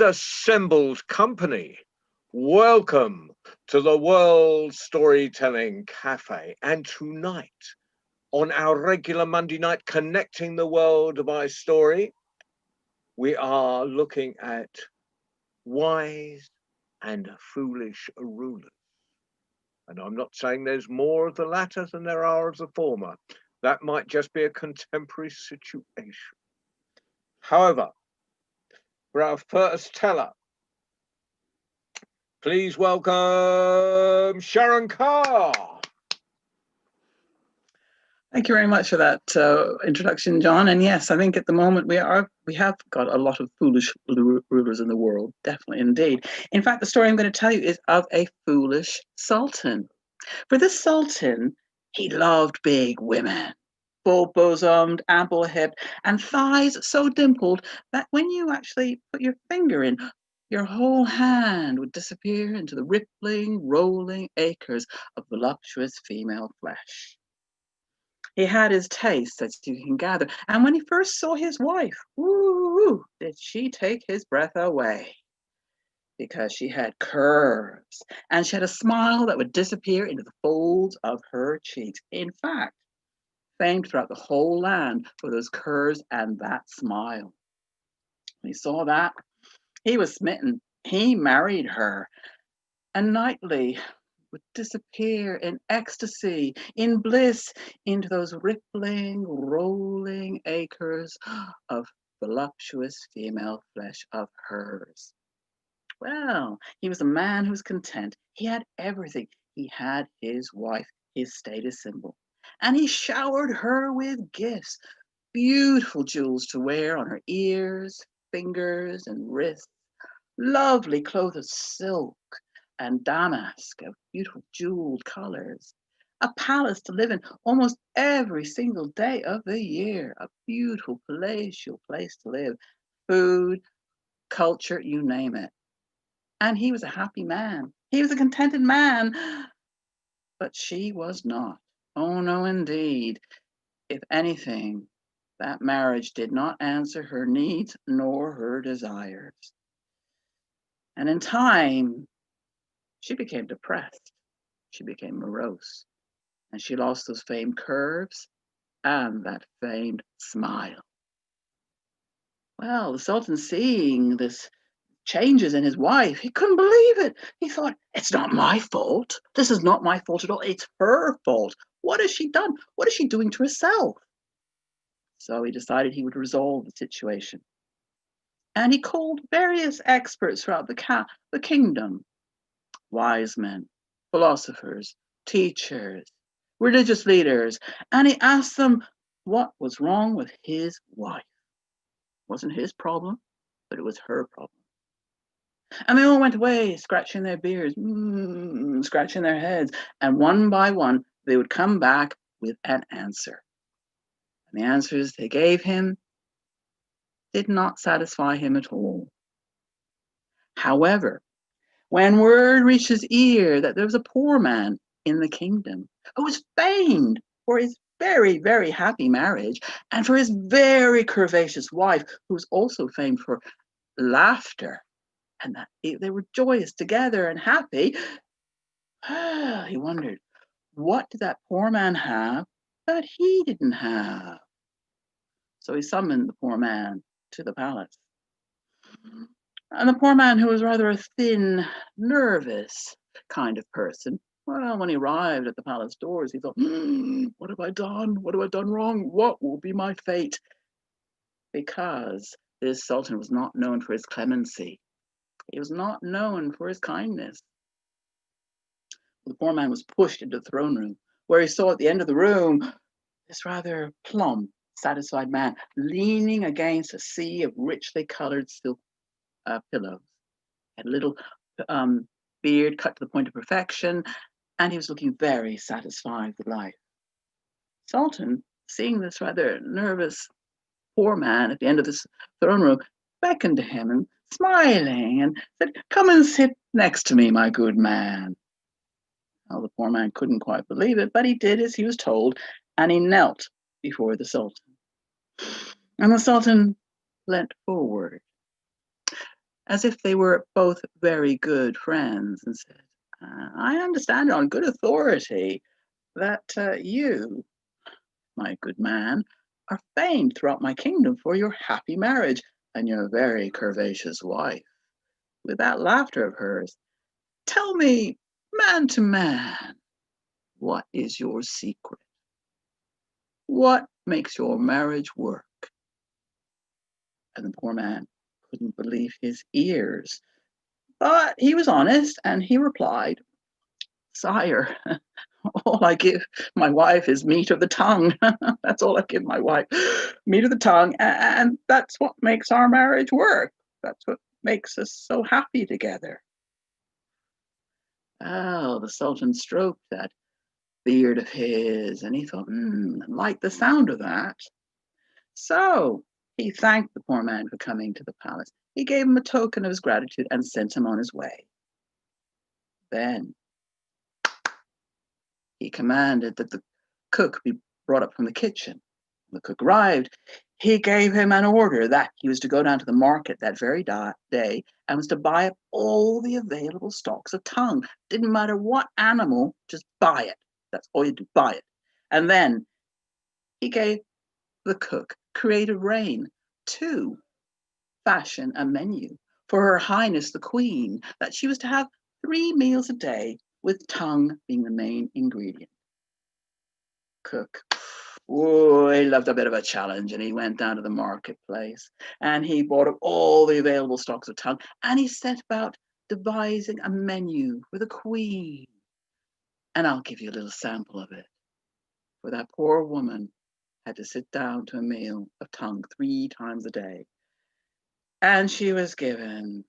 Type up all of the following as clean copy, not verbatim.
Assembled company, welcome to the World Storytelling Cafe. And tonight, on our regular Monday night, Connecting the World by Story, we are looking at wise and foolish rulers. And I'm not saying there's more of the latter than there are of the former. That might just be a contemporary situation. However, for our first teller, please welcome Sharon Carr. Thank you very much for that introduction, John. And yes, I think at the moment we have got a lot of foolish rulers in the world, definitely, indeed. In fact, the story I'm going to tell you is of a foolish sultan. For this sultan, he loved big women, full-bosomed, ample-hipped, and thighs so dimpled that when you actually put your finger in, your whole hand would disappear into the rippling, rolling acres of voluptuous female flesh. He had his taste, as you can gather, and when he first saw his wife, woo, did she take his breath away. Because she had curves, and she had a smile that would disappear into the folds of her cheeks. In fact, famed throughout the whole land for those curves and that smile. When he saw that, he was smitten. He married her, and nightly would disappear in ecstasy, in bliss, into those rippling, rolling acres of voluptuous female flesh of hers. Well, he was a man who was content. He had everything. He had his wife, his status symbol. And he showered her with gifts, beautiful jewels to wear on her ears, fingers, and wrists, lovely clothes of silk and damask of beautiful jeweled colors, a palace to live in almost every single day of the year, a beautiful palatial place to live, food, culture, you name it. And he was a happy man. He was a contented man. But she was not. Oh, no, indeed. If anything, that marriage did not answer her needs nor her desires. And in time, she became depressed. She became morose. And she lost those famed curves and that famed smile. Well, the Sultan, seeing this changes in his wife, he couldn't believe it. He thought, it's not my fault. This is not my fault at all. It's her fault. What has she done? What is she doing to herself? So he decided he would resolve the situation. And he called various experts throughout the kingdom, wise men, philosophers, teachers, religious leaders, and he asked them what was wrong with his wife. It wasn't his problem, but it was her problem. And they all went away, scratching their beards, scratching their heads, and one by one, they would come back with an answer. And the answers they gave him did not satisfy him at all. However, when word reached his ear that there was a poor man in the kingdom who was famed for his very, very happy marriage and for his very curvaceous wife, who was also famed for laughter, and that they were joyous together and happy, he wondered, what did that poor man have that he didn't have? So he summoned the poor man to the palace. And the poor man, who was rather a thin, nervous kind of person, well, when he arrived at the palace doors, he thought, what have I done? What have I done wrong? What will be my fate? Because this sultan was not known for his clemency. He was not known for his kindness. The poor man was pushed into the throne room, where he saw at the end of the room this rather plump, satisfied man leaning against a sea of richly colored silk pillows. He had a little beard cut to the point of perfection, and he was looking very satisfied with life. Sultan, seeing this rather nervous poor man at the end of this throne room, beckoned to him and smiling and said, come and sit next to me, my good man. Well, the poor man couldn't quite believe it, but he did as he was told, and he knelt before the Sultan. And the Sultan leant forward. as if they were both very good friends, and said, I understand on good authority that you, my good man, are famed throughout my kingdom for your happy marriage and your very curvaceous wife. With that laughter of hers, tell me, man to man, what is your secret? What makes your marriage work? And the poor man couldn't believe his ears. But he was honest, and he replied, Sire, all I give my wife is meat of the tongue. That's all I give my wife, meat of the tongue. And that's what makes our marriage work. That's what makes us so happy together. Oh, the Sultan stroked that beard of his, and he thought, like the sound of that. So he thanked the poor man for coming to the palace. He gave him a token of his gratitude and sent him on his way. Then he commanded that the cook be brought up from the kitchen. When the cook arrived, he gave him an order that he was to go down to the market that very day and was to buy up all the available stocks of tongue. Didn't matter what animal, just buy it. That's all you do, buy it. And then he gave the cook creative reign to fashion a menu for Her Highness the Queen, that she was to have 3 meals a day, with tongue being the main ingredient. Cook, he loved a bit of a challenge, and he went down to the marketplace and he bought up all the available stocks of tongue, and he set about devising a menu for the Queen. And I'll give you a little sample of it. For that poor woman had to sit down to a meal of tongue 3 times a day. And she was given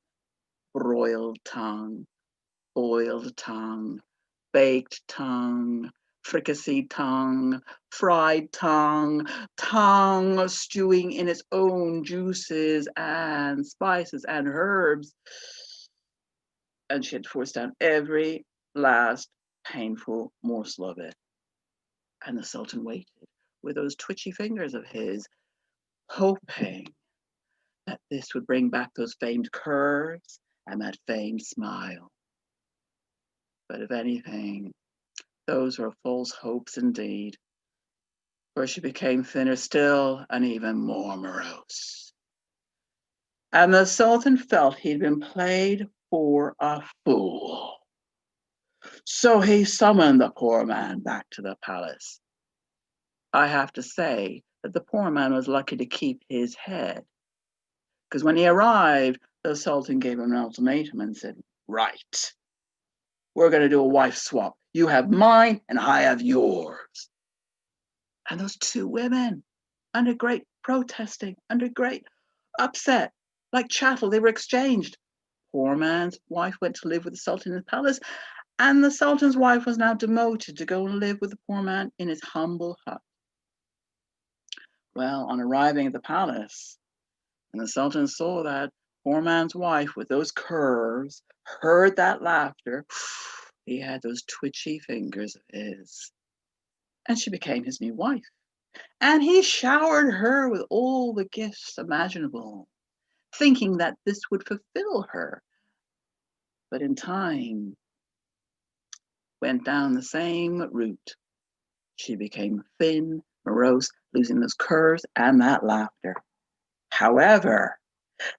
broiled tongue, boiled tongue, baked tongue, fricasseed tongue, fried tongue, tongue stewing in its own juices and spices and herbs. And she had to force down every last painful morsel of it. And the Sultan waited with those twitchy fingers of his, hoping that this would bring back those famed curves and that famed smile. But if anything, those were false hopes indeed, for she became thinner still and even more morose. And the Sultan felt he'd been played for a fool. So he summoned the poor man back to the palace. I have to say that the poor man was lucky to keep his head, because when he arrived, the Sultan gave him an ultimatum and said, right, we're going to do a wife swap. You have mine and I have yours. And those 2 women, under great protesting, under great upset, like chattel, they were exchanged. Poor man's wife went to live with the Sultan in the palace, and the Sultan's wife was now demoted to go and live with the poor man in his humble hut. Well, on arriving at the palace, and the Sultan saw that poor man's wife with those curves, heard that laughter, he had those twitchy fingers of his, and she became his new wife. And he showered her with all the gifts imaginable, thinking that this would fulfill her. But in time, went down the same route. She became thin, morose, losing those curves and that laughter. However,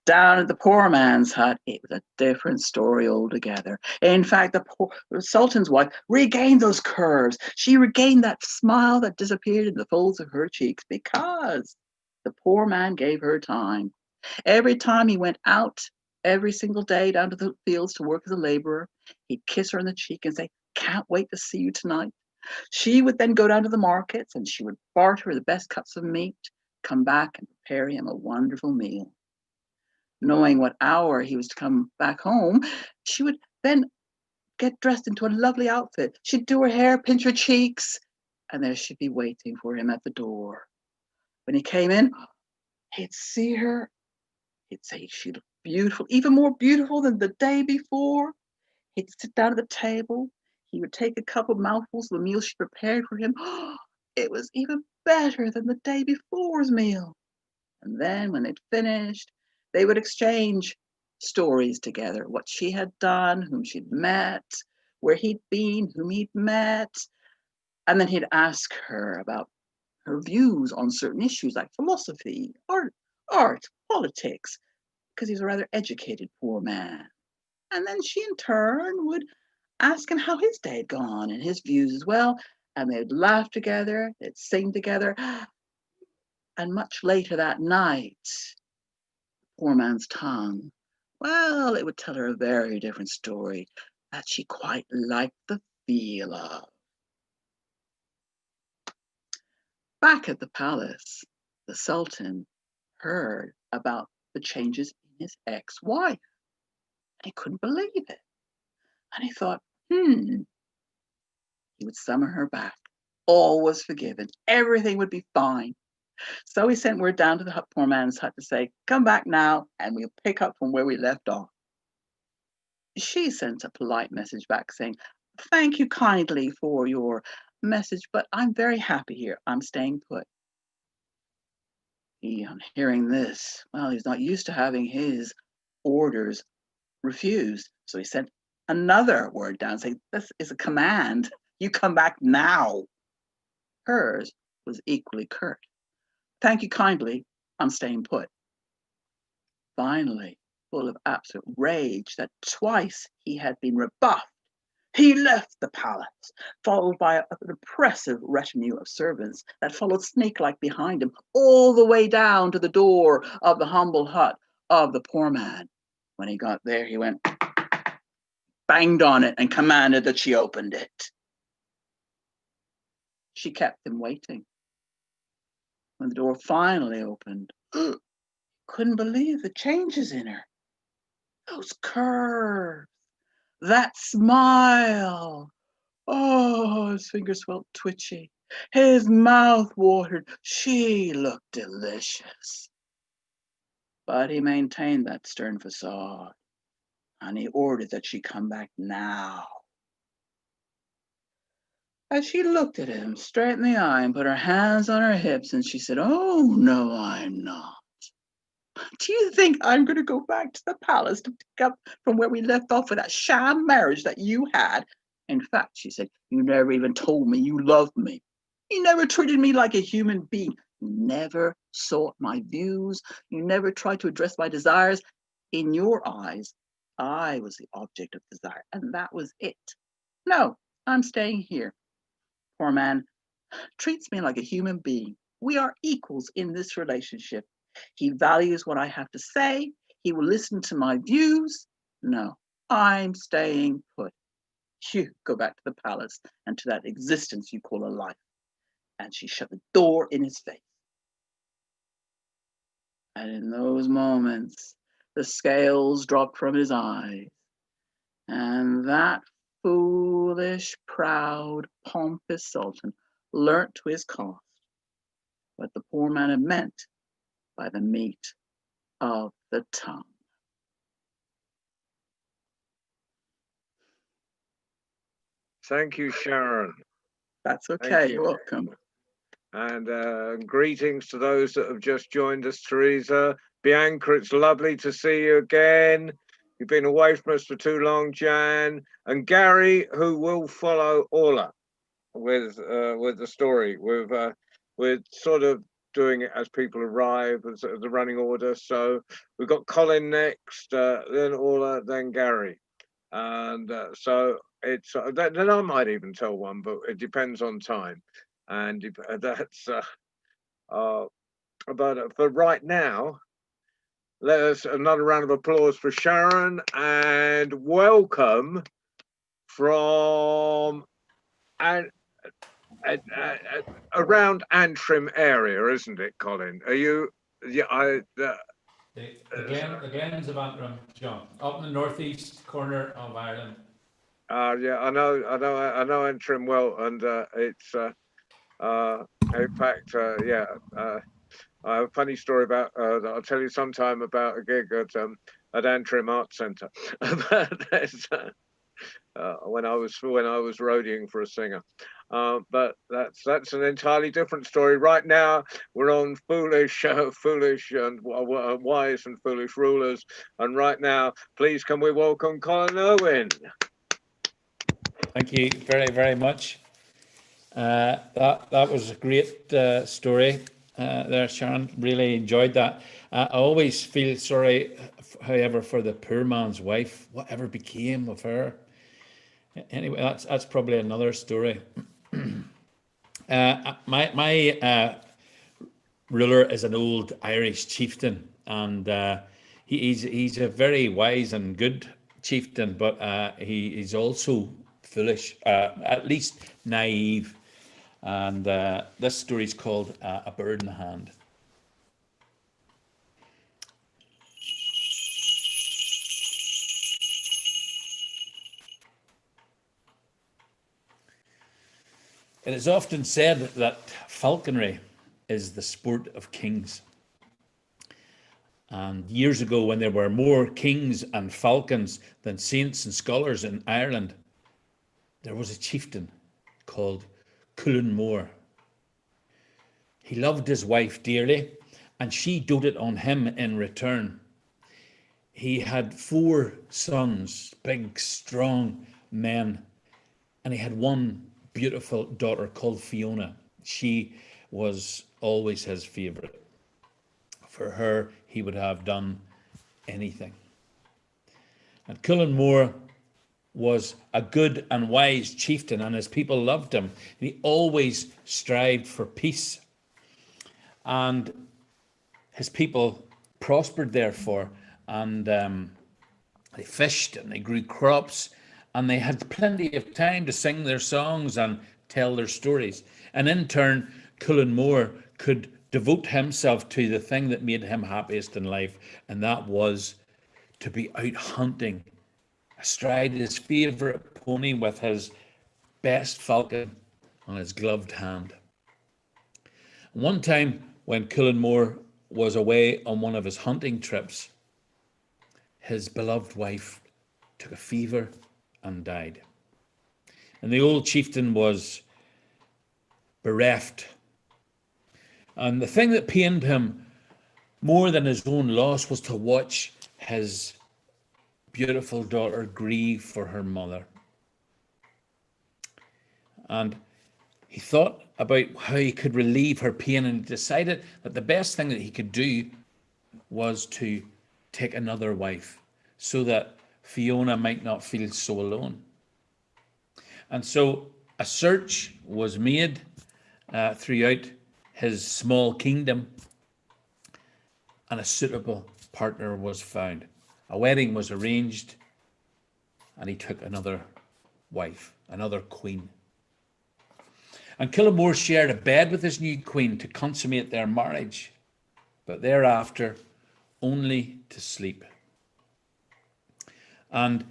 down at the poor man's hut, it was a different story altogether. In fact, the Sultan's wife regained those curves. She regained that smile that disappeared in the folds of her cheeks, because the poor man gave her time. Every time he went out, every single day down to the fields to work as a laborer, he'd kiss her on the cheek and say, can't wait to see you tonight. She would then go down to the markets and she would barter the best cuts of meat, come back and prepare him a wonderful meal. Knowing what hour he was to come back home, she would then get dressed into a lovely outfit. She'd do her hair, pinch her cheeks, and there she'd be waiting for him at the door. When he came in, he'd see her. He'd say she looked beautiful, even more beautiful than the day before. He'd sit down at the table. He would take a couple of mouthfuls of the meal she prepared for him. It was even better than the day before's meal. And then when they'd finished, they would exchange stories together, what she had done, whom she'd met, where he'd been, whom he'd met. And then he'd ask her about her views on certain issues like philosophy, art, politics, because he's a rather educated poor man. And then she in turn would ask him how his day had gone and his views as well. And they'd laugh together, they'd sing together. And much later that night, poor man's tongue, well, it would tell her a very different story that she quite liked the feel of. Back at the palace, the Sultan heard about the changes in his ex-wife, and he couldn't believe it. And he thought, he would summon her back. All was forgiven. Everything would be fine. So he sent word down to the poor man's hut to say, come back now and we'll pick up from where we left off. She sent a polite message back saying, thank you kindly for your message, but I'm very happy here. I'm staying put. He, on hearing this, well, he's not used to having his orders refused. So he sent another word down saying, this is a command. You come back now. Hers was equally curt. Thank you kindly. I'm staying put. Finally, full of absolute rage that twice he had been rebuffed, he left the palace, followed by an oppressive retinue of servants that followed snake-like behind him all the way down to the door of the humble hut of the poor man. When he got there, he went, banged on it and commanded that she opened it. She kept him waiting. When the door finally opened, couldn't believe the changes in her. Those curves, that smile. Oh, his fingers felt twitchy. His mouth watered. She looked delicious. But he maintained that stern facade, and he ordered that she come back now. As she looked at him straight in the eye and put her hands on her hips, and she said, oh, no, I'm not. Do you think I'm going to go back to the palace to pick up from where we left off with that sham marriage that you had? In fact, she said, you never even told me you loved me. You never treated me like a human being. You never sought my views. You never tried to address my desires. In your eyes, I was the object of desire, and that was it. No, I'm staying here. Poor man treats me like a human being. We are equals in this relationship. He values what I have to say. He will listen to my views. No, I'm staying put. You go back to the palace and to that existence you call a life. And she shut the door in his face. And in those moments, the scales dropped from his eyes. And that foolish, proud, pompous Sultan learnt to his cost what the poor man had meant by the meat of the tongue. Thank you, Sharon. That's okay, you're welcome. And greetings to those that have just joined us, Teresa. Bianca, it's lovely to see you again. You've been away from us for too long, Jan. And Gary, who will follow Orla with the story. We're sort of doing it as people arrive, as the running order. So we've got Colin next, then Orla, then Gary. And so it's then I might even tell one, but it depends on time. And that's but for right now, let us another round of applause for Sharon, and welcome from around Antrim area, isn't it, Colin? Are you? Yeah, the Glens of Antrim, John, up in the northeast corner of Ireland. Yeah, I know Antrim well, and it's in fact, yeah. I have a funny story about that I'll tell you sometime about a gig at Antrim Arts Centre. when I was roadieing for a singer. But that's an entirely different story. Right now, we're on foolish and wise and foolish rulers. And right now, please can we welcome Colin Irwin? Thank you very, very much. That was a great story there, Sharon. Really enjoyed that. I always feel sorry, however, for the poor man's wife. Whatever became of her? Anyway, that's probably another story. My ruler is an old Irish chieftain, and he's a very wise and good chieftain, but he's also foolish, at least naive. And this story is called A Bird in the Hand. It is often said that falconry is the sport of kings. And years ago, when there were more kings and falcons than saints and scholars in Ireland, there was a chieftain called Cuill Mór. He loved his wife dearly, and she doted on him in return. He had 4 sons, big, strong men, and he had one beautiful daughter called Fiona. She was always his favourite. For her, he would have done anything. And Cuill Mór was a good and wise chieftain, and his people loved him. He always strived for peace. And his people prospered, therefore, and they fished and they grew crops, and they had plenty of time to sing their songs and tell their stories. And in turn, Cuill Mór could devote himself to the thing that made him happiest in life, and that was to be out hunting, astride his favourite pony with his best falcon on his gloved hand. One time when Cuill Mór was away on one of his hunting trips, his beloved wife took a fever and died. And the old chieftain was bereft. And the thing that pained him more than his own loss was to watch his beautiful daughter grieve for her mother. And he thought about how he could relieve her pain, and he decided that the best thing that he could do was to take another wife so that Fiona might not feel so alone. And so a search was made throughout his small kingdom, and a suitable partner was found. A wedding was arranged, and he took another wife, another queen. And Cuill Mór shared a bed with his new queen to consummate their marriage, but thereafter only to sleep. And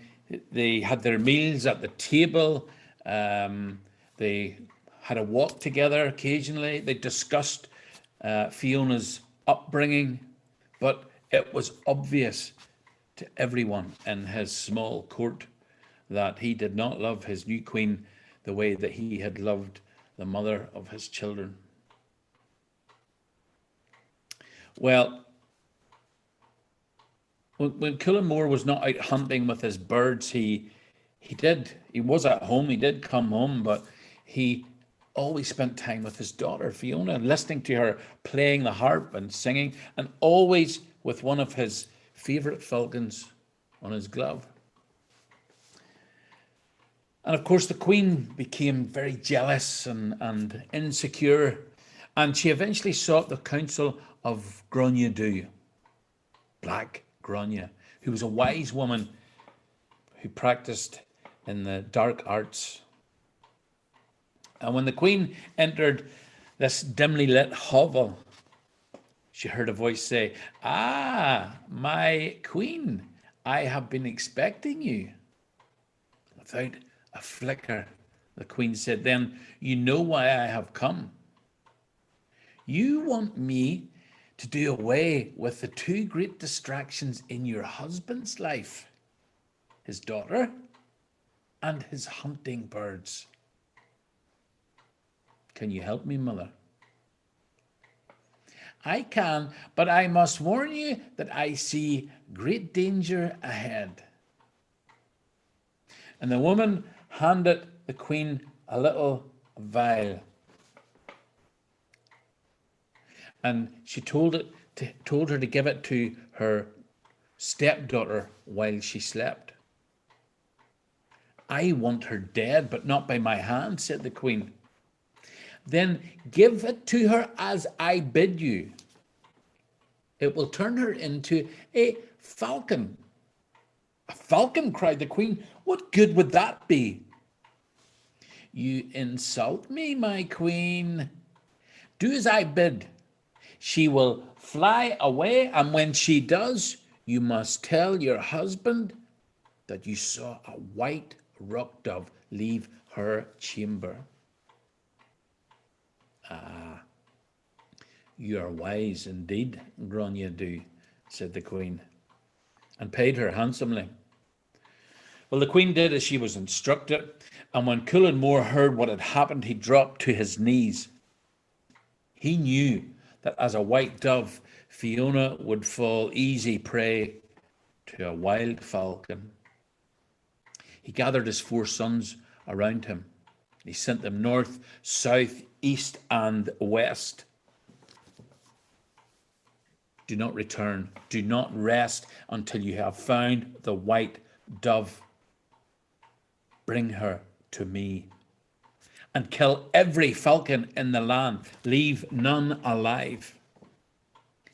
they had their meals at the table. They had a walk together occasionally. They discussed Fiona's upbringing, but it was obvious to everyone in his small court that he did not love his new queen the way that he had loved the mother of his children. Well, when Cuill Mór was not out hunting with his birds, he was at home, he did come home, but he always spent time with his daughter Fiona, listening to her playing the harp and singing, and always with one of his favourite falcons on his glove. And of course, the queen became very jealous and insecure, and she eventually sought the counsel of Gráinne Dubh, Black Gráinne, who was a wise woman who practiced in the dark arts. And when the queen entered this dimly lit hovel, she heard a voice say, "Ah, my queen, I have been expecting you." Without a flicker, the queen said, "Then you know why I have come. You want me to do away with the 2 great distractions in your husband's life, his daughter and his hunting birds. Can you help me, mother? I can, but I must warn you that I see great danger ahead. And the woman handed the queen a little vial. And she told her to give it to her stepdaughter while she slept. I want her dead, but not by my hand, said the queen. Then give it to her as I bid you. It will turn her into a falcon. A falcon, cried the queen. What good would that be? You insult me, my queen. Do as I bid. She will fly away, and when she does, you must tell your husband that you saw a white rock dove leave her chamber. Ah, you are wise indeed, Gronye said the queen, and paid her handsomely. Well, the queen did as she was instructed, and when Cullen More heard what had happened, he dropped to his knees. He knew that as a white dove, Fiona would fall easy prey to a wild falcon. He gathered his 4 sons around him. He sent them north, south, east, and west. Do not return. Do not rest until you have found the white dove. Bring her to me. And kill every falcon in the land. Leave none alive.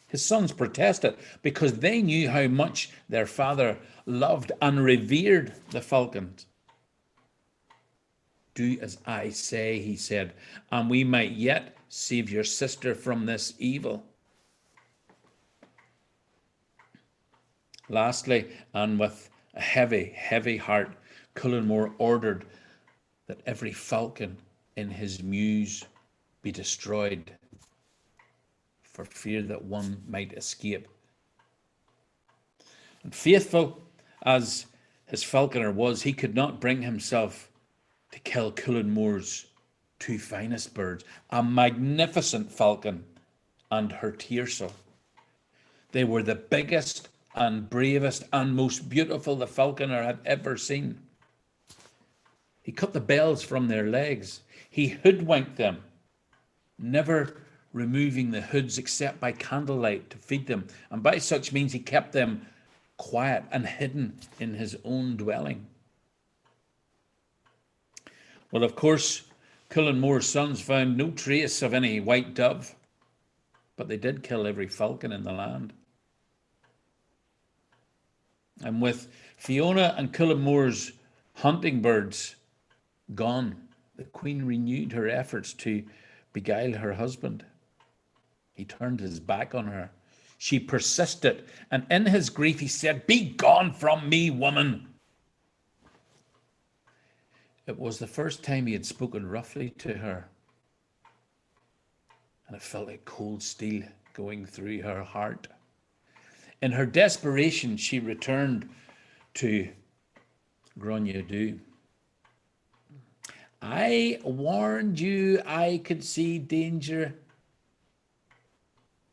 His sons protested because they knew how much their father loved and revered the falcons. Do as I say, he said, and we might yet save your sister from this evil. Lastly, and with a heavy, heavy heart, Cullen More ordered that every falcon in his mews be destroyed, for fear that one might escape. And faithful as his falconer was, he could not bring himself to kill Cullen More's 2 finest birds, a magnificent falcon and her tiercel. They were the biggest and bravest and most beautiful the falconer had ever seen. He cut the bells from their legs. He hoodwinked them, never removing the hoods except by candlelight to feed them, and by such means he kept them quiet and hidden in his own dwelling. Well, of course, Cullen More's sons found no trace of any white dove, but they did kill every falcon in the land. And with Fiona and Cullen More's hunting birds gone, the queen renewed her efforts to beguile her husband. He turned his back on her. She persisted, and in his grief he said, "Be gone from me, woman." It was the first time he had spoken roughly to her, and it felt like cold steel going through her heart. In her desperation, she returned to Gronye. I warned you I could see danger.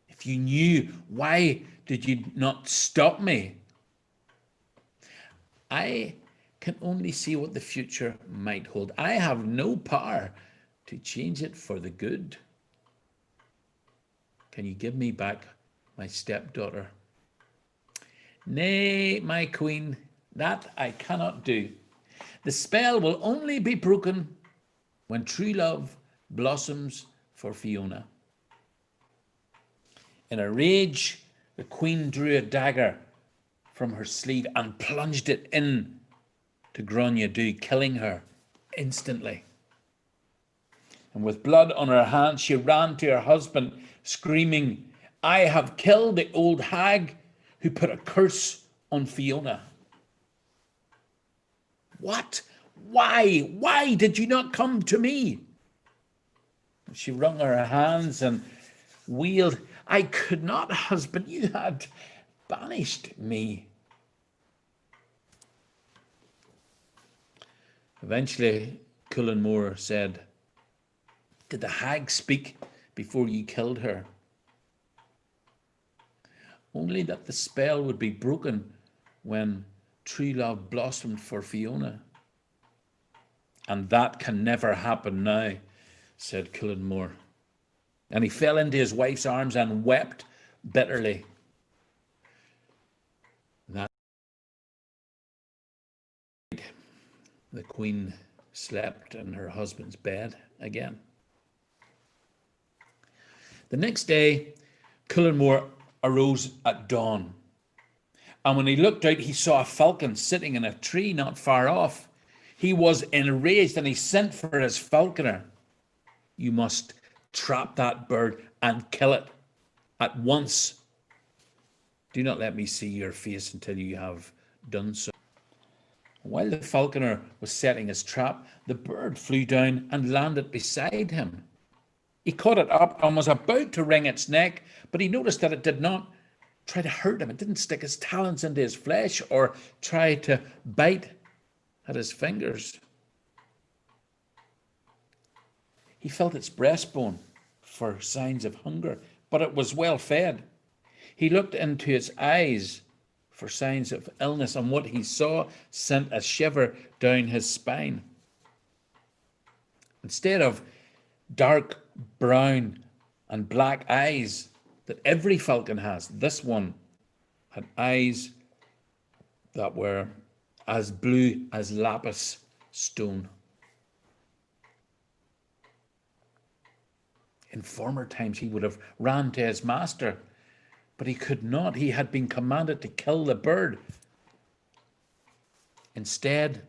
If you knew, why did you not stop me? I can only see what the future might hold. I have no power to change it for the good. Can you give me back my stepdaughter? Nay, my queen, that I cannot do. The spell will only be broken when true love blossoms for Fiona. In a rage, the queen drew a dagger from her sleeve and plunged it in to Gronye, killing her instantly. And with blood on her hands, she ran to her husband, screaming, "I have killed the old hag who put a curse on Fiona." What? Why? Why did you not come to me? She wrung her hands and wailed, "I could not, husband. You had banished me." Eventually, Cullen said, "Did the hag speak before you killed her?" "Only that the spell would be broken when true love blossomed for Fiona." "And that can never happen now," said Cullen. And he fell into his wife's arms and wept bitterly. That night, the Queen slept in her husband's bed again. The next day, Cullen arose at dawn, and when he looked out, he saw a falcon sitting in a tree not far off. He was enraged, and he sent for his falconer. "You must trap that bird and kill it at once. Do not let me see your face until you have done so." While the falconer was setting his trap, the bird flew down and landed beside him. He caught it up and was about to wring its neck, but he noticed that it did not try to hurt him. It didn't stick its talons into his flesh or try to bite at his fingers. He felt its breastbone for signs of hunger, but it was well fed. He looked into its eyes for signs of illness, and what he saw sent a shiver down his spine. Instead of dark brown and black eyes that every falcon has, this one had eyes that were as blue as lapis stone. In former times, he would have ran to his master, but he could not. He had been commanded to kill the bird. Instead,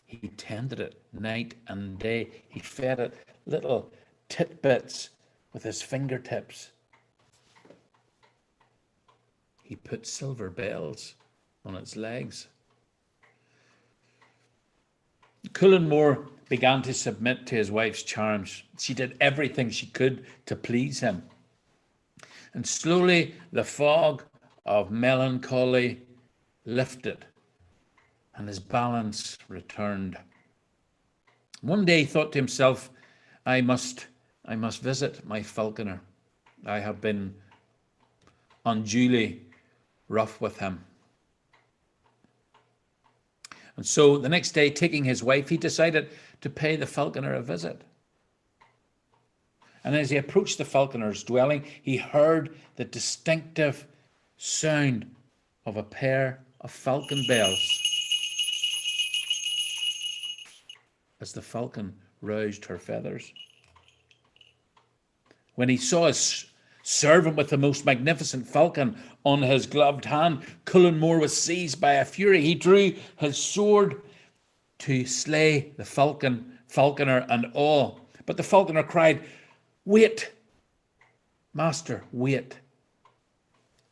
he tended it night and day. He fed it little tidbits with his fingertips. He put silver bells on its legs. Cullen began to submit to his wife's charms. She did everything she could to please him. And slowly the fog of melancholy lifted and his balance returned. One day he thought to himself, I must visit my falconer. I have been unduly rough with him. And so the next day, taking his wife, he decided to pay the falconer a visit. And as he approached the falconer's dwelling, he heard the distinctive sound of a pair of falcon bells as the falcon roused her feathers. When he saw his servant with the most magnificent falcon on his gloved hand, Cullen was seized by a fury. He drew his sword to slay the falconer and all. But the falconer cried, "Wait, master, wait."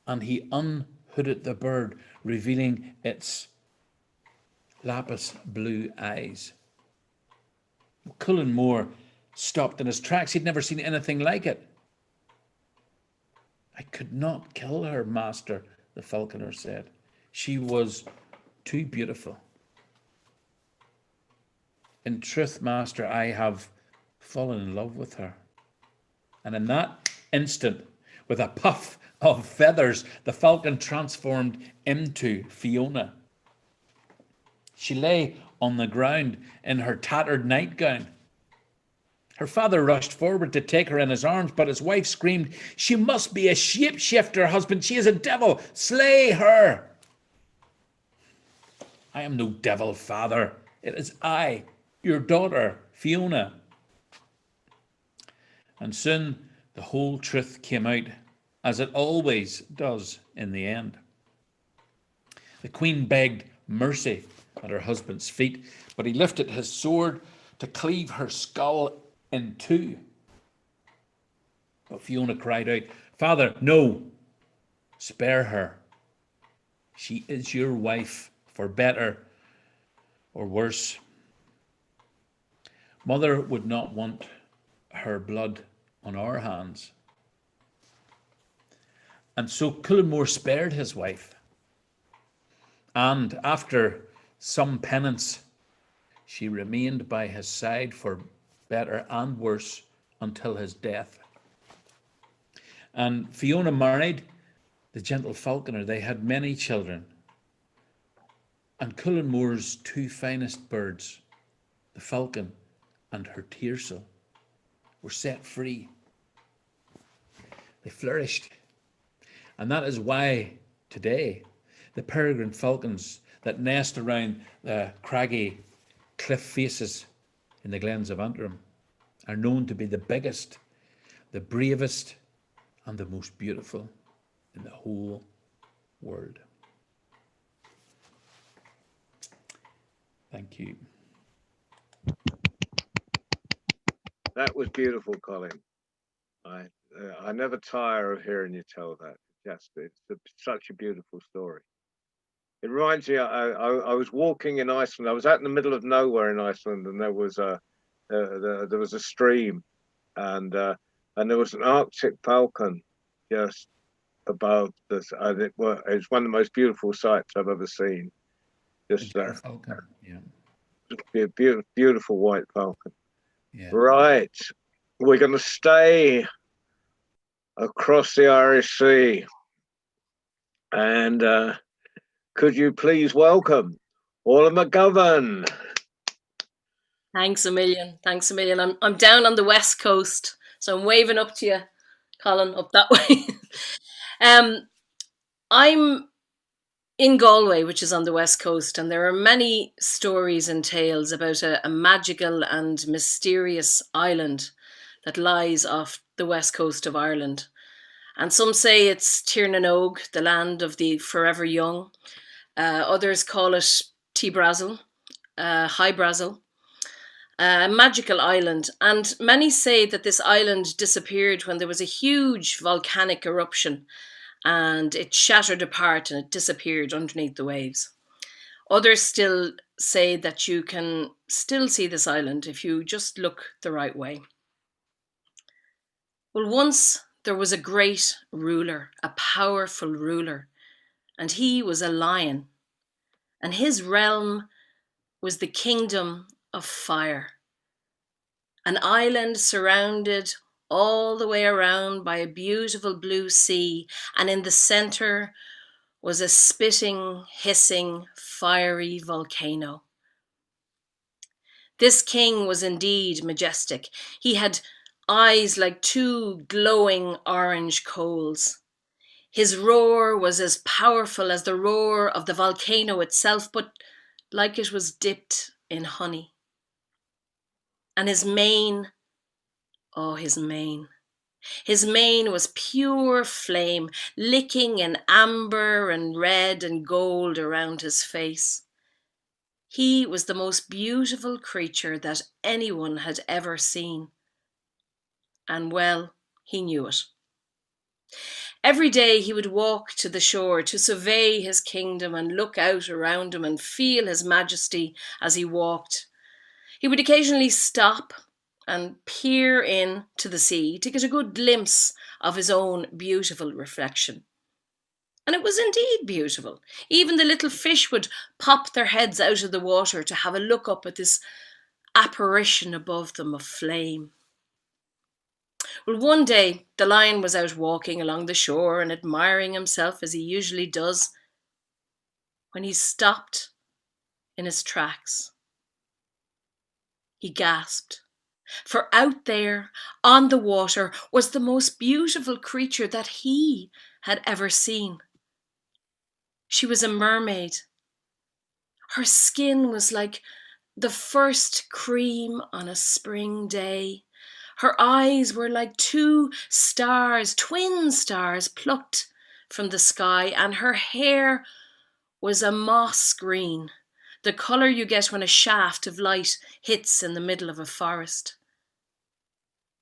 And he unhooded the bird, revealing its lapis blue eyes. Cullen stopped in his tracks. He'd never seen anything like it. "I could not kill her, master," the falconer said. "She was too beautiful." "In truth, master, I have fallen in love with her." And in that instant, with a puff of feathers, the falcon transformed into Fiona. She lay on the ground in her tattered nightgown. Her father rushed forward to take her in his arms, but his wife screamed, "She must be a shapeshifter, husband. She is a devil. Slay her." "I am no devil, father. It is I, your daughter, Fiona." And soon the whole truth came out, as it always does in the end. The queen begged mercy at her husband's feet, but he lifted his sword to cleave her skull in two. But Fiona cried out, "Father, no, spare her. She is your wife, for better or worse. Mother would not want her blood on our hands." And so Cullen spared his wife. And after some penance, She remained by his side for better and worse until his death. And Fiona married the gentle falconer. They had many children. And Cullen Moore's two finest birds, the falcon and her tiercel, were set free. They flourished. And that is why today the peregrine falcons that nest around the craggy cliff faces in the glens of Antrim are known to be the biggest, the bravest, and the most beautiful in the whole world. Thank you. That was beautiful, Colin. I never tire of hearing you tell that. Such a beautiful story. It reminds me. I was walking in Iceland. I was out in the middle of nowhere in Iceland, and there was a stream, and there was an Arctic falcon just above this. And it's one of the most beautiful sights I've ever seen. Just there, yeah. Beautiful white falcon. Yeah. Right, we're going to stay across the Irish Sea, and could you please welcome Orla McGovern? Thanks a million. Thanks a million. I'm down on the west coast, so I'm waving up to you, Colin, up that way. I'm in Galway, which is on the west coast, and there are many stories and tales about a magical and mysterious island that lies off the west coast of Ireland. And some say it's Tirnanog, the land of the forever young. Others call it T-Brazil, High Brazil, a magical island. And many say that this island disappeared when there was a huge volcanic eruption and it shattered apart and it disappeared underneath the waves. Others still say that you can still see this island if you just look the right way. Well, once there was a great ruler, a powerful ruler, and he was a lion. And his realm was the kingdom of fire. An island surrounded all the way around by a beautiful blue sea, and in the center was a spitting, hissing, fiery volcano. This king was indeed majestic. He had eyes like two glowing orange coals. His roar was as powerful as the roar of the volcano itself, but like it was dipped in honey. And his mane, oh, his mane. His mane was pure flame, licking in amber and red and gold around his face. He was the most beautiful creature that anyone had ever seen. And well, he knew it. Every day he would walk to the shore to survey his kingdom and look out around him and feel his majesty as he walked. He would occasionally stop and peer in to the sea to get a good glimpse of his own beautiful reflection. And it was indeed beautiful. Even the little fish would pop their heads out of the water to have a look up at this apparition above them of flame. Well, one day the lion was out walking along the shore and admiring himself as he usually does, when he stopped in his tracks. He gasped, for out there on the water was the most beautiful creature that he had ever seen. She was a mermaid. Her skin was like the first cream on a spring day. Her eyes were like two stars, twin stars plucked from the sky, and her hair was a moss green, the colour you get when a shaft of light hits in the middle of a forest.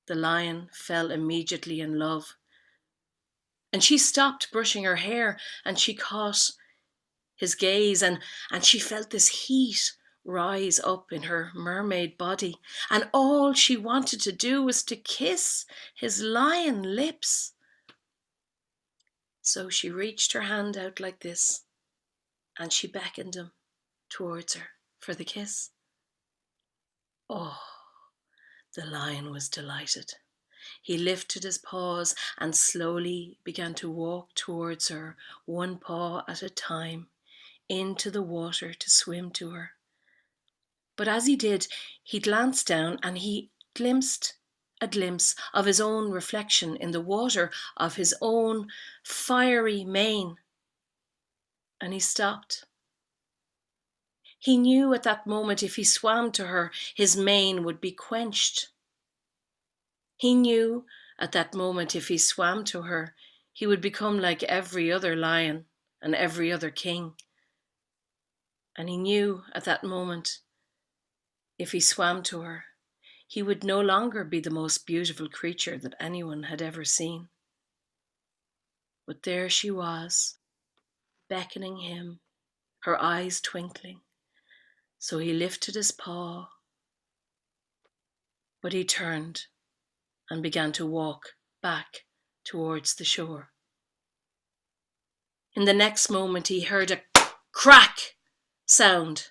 The lion fell immediately in love. And she stopped brushing her hair and she caught his gaze, and she felt this heat rise up in her mermaid body, and all she wanted to do was to kiss his lion lips. So she reached her hand out like this, and she beckoned him towards her for the kiss. Oh, the lion was delighted. He lifted his paws and slowly began to walk towards her, one paw at a time, into the water to swim to her. But as he did, he glanced down and he glimpsed a glimpse of his own reflection in the water, of his own fiery mane. And he stopped. He knew at that moment if he swam to her, his mane would be quenched. He knew at that moment if he swam to her, he would become like every other lion and every other king. And he knew at that moment, if he swam to her, he would no longer be the most beautiful creature that anyone had ever seen. But there she was, beckoning him, her eyes twinkling. So he lifted his paw, but he turned and began to walk back towards the shore. In the next moment, he heard a crack sound,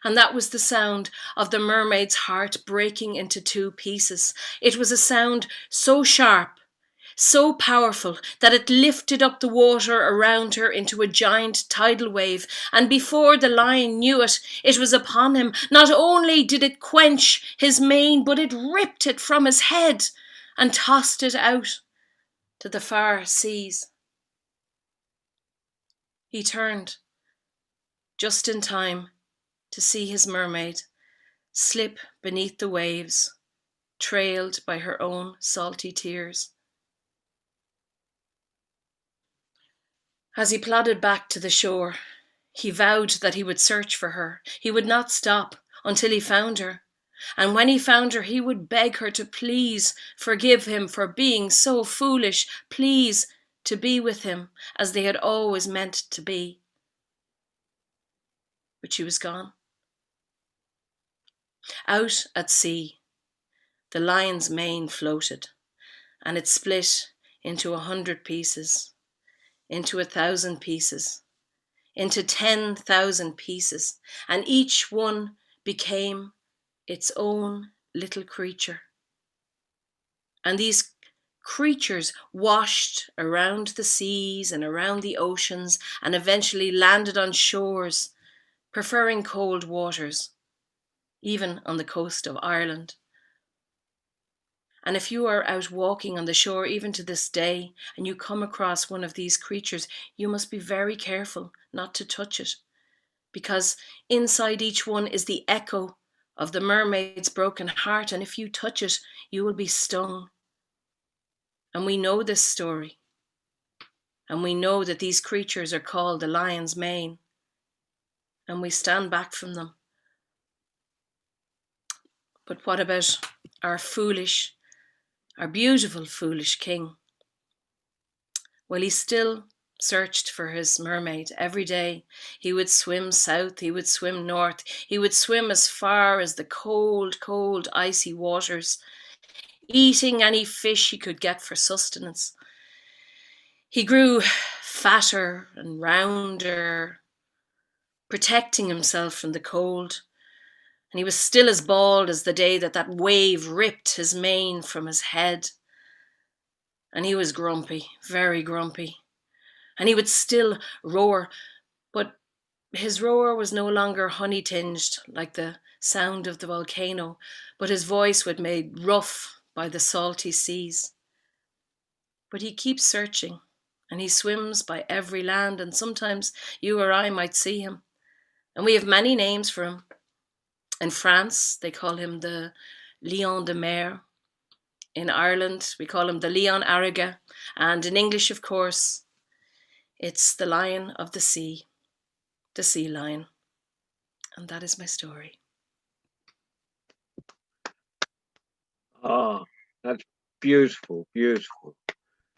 and that was the sound of the mermaid's heart breaking into two pieces. It was a sound so sharp, so powerful, that it lifted up the water around her into a giant tidal wave, and before the lion knew it, it was upon him. Not only did it quench his mane, but it ripped it from his head and tossed it out to the far seas. He turned just in time to see his mermaid slip beneath the waves, trailed by her own salty tears. As he plodded back to the shore, he vowed that he would search for her. He would not stop until he found her. And when he found her, he would beg her to please forgive him for being so foolish, please to be with him as they had always meant to be. But she was gone. Out at sea, the lion's mane floated, and it split into 100 pieces, into 1,000 pieces, into 10,000 pieces, and each one became its own little creature. And these creatures washed around the seas and around the oceans and eventually landed on shores, preferring cold waters, even on the coast of Ireland. And if you are out walking on the shore, even to this day, and you come across one of these creatures, you must be very careful not to touch it, because inside each one is the echo of the mermaid's broken heart, and if you touch it, you will be stung. And we know this story, and we know that these creatures are called the lion's mane, and we stand back from them. But what about our beautiful foolish king? Well, he still searched for his mermaid every day. He would swim south, he would swim north, he would swim as far as the cold, cold, icy waters, eating any fish he could get for sustenance. He grew fatter and rounder, protecting himself from the cold. And he was still as bald as the day that wave ripped his mane from his head. And he was grumpy, very grumpy. And he would still roar, but his roar was no longer honey-tinged like the sound of the volcano, but his voice was made rough by the salty seas. But he keeps searching, and he swims by every land, and sometimes you or I might see him. And we have many names for him. In France, they call him the Lion de Mer. In Ireland, we call him the Lion Araga. And in English, of course, it's the Lion of the Sea lion. And that is my story. Ah, that's beautiful, beautiful.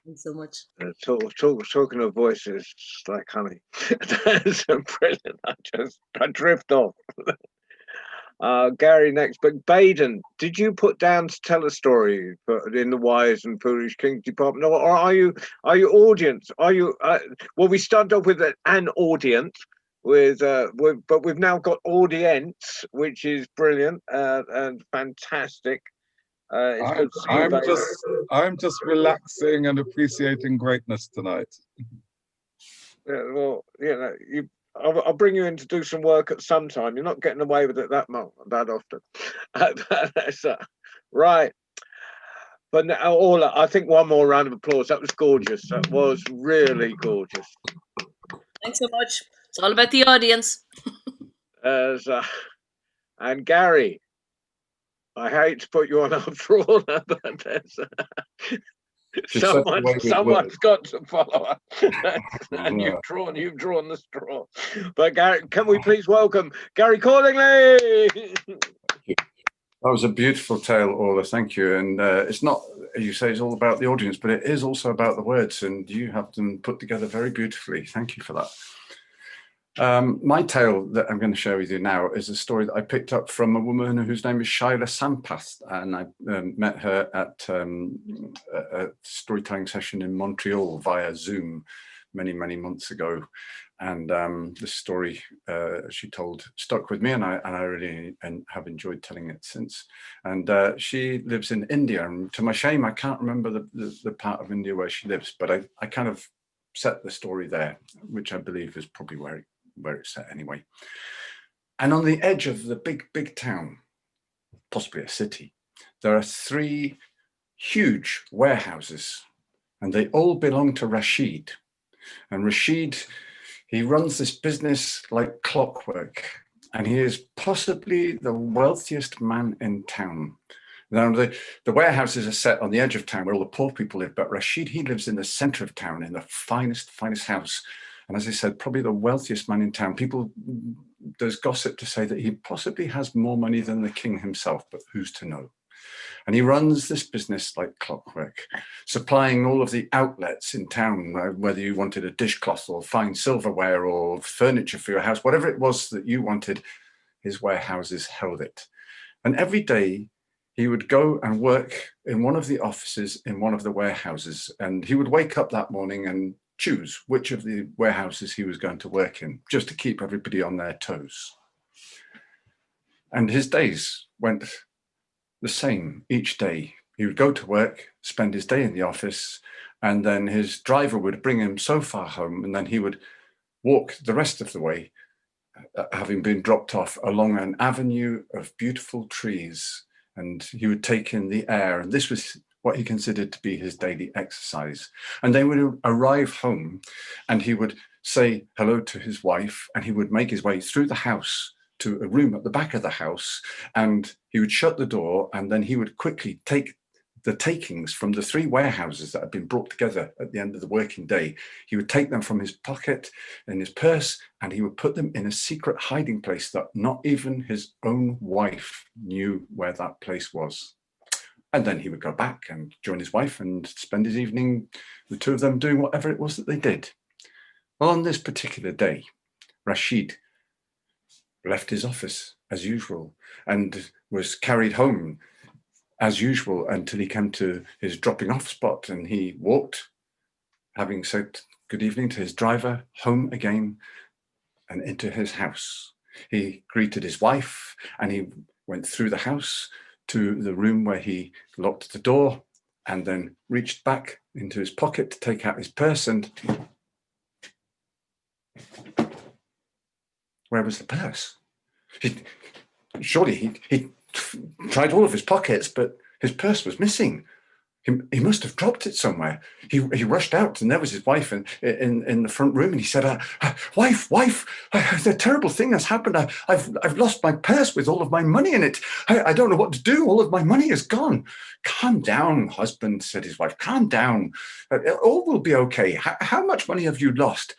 Thanks so much. Talking of voices like honey. That's brilliant. I drift off. Gary next, but Baden, did you put down to tell a story in the Wise and Foolish King department, or are you audience? Are you? Well, we started off with an audience. but we've now got audience, which is brilliant and fantastic. It's good to see you, baby. I'm just relaxing and appreciating greatness tonight. Yeah, well, you know, I'll bring you in to do some work at some time. You're not getting away with it that often. Right. But now, Orla, I think one more round of applause. That was gorgeous. That was really gorgeous. Thanks so much. It's all about the audience. And Gary, I hate to put you on after all, but there's someone's got to follow up. And you've drawn the straw. But Gary, can we please welcome Gary Cordingley? That was a beautiful tale, Orla. Thank you. And it's not, as you say, it's all about the audience, but it is also about the words, and you have them put together very beautifully. Thank you for that. My tale that I'm going to share with you now is a story that I picked up from a woman whose name is Shaila Sampath, and I met her at a storytelling session in Montreal via Zoom many, many months ago. And this story she told stuck with me, and I really have enjoyed telling it since. And she lives in India, and to my shame, I can't remember the part of India where she lives, but I kind of set the story there, which I believe is probably where it's set anyway. And on the edge of the big town, possibly a city, there are 3 huge warehouses, and they all belong to Rashid. And Rashid, he runs this business like clockwork, and he is possibly the wealthiest man in town. Now, the warehouses are set on the edge of town where all the poor people live, but Rashid, he lives in the center of town in the finest house. And as I said, probably the wealthiest man in town. There's gossip to say that he possibly has more money than the king himself, but who's to know? And he runs this business like clockwork, supplying all of the outlets in town, whether you wanted a dishcloth or fine silverware or furniture for your house, whatever it was that you wanted, his warehouses held it. And every day he would go and work in one of the offices in one of the warehouses. And he would wake up that morning and choose which of the warehouses he was going to work in, just to keep everybody on their toes. And his days went the same each day. He would go to work, spend his day in the office, and then his driver would bring him so far home, and then he would walk the rest of the way, having been dropped off along an avenue of beautiful trees, and he would take in the air. And this was what he considered to be his daily exercise. And they would arrive home, and he would say hello to his wife, and he would make his way through the house to a room at the back of the house, and he would shut the door, and then he would quickly take the takings from the 3 warehouses that had been brought together at the end of the working day. He would take them from his pocket and his purse, and he would put them in a secret hiding place that not even his own wife knew where that place was. And then he would go back and join his wife and spend his evening, the 2 of them, doing whatever it was that they did. Well, on this particular day, Rashid left his office as usual and was carried home as usual until he came to his dropping off spot, and he walked, having said good evening to his driver, home again and into his house. He greeted his wife, and he went through the house to the room where he locked the door, and then reached back into his pocket to take out his purse, and where was the purse? Surely he tried all of his pockets, but his purse was missing. He must have dropped it somewhere. He rushed out, and there was his wife in the front room, and he said, wife, the terrible thing has happened. I've lost my purse with all of my money in it. I don't know what to do. All of my money is gone. Calm down, husband, said his wife. Calm down. All will be okay. How much money have you lost?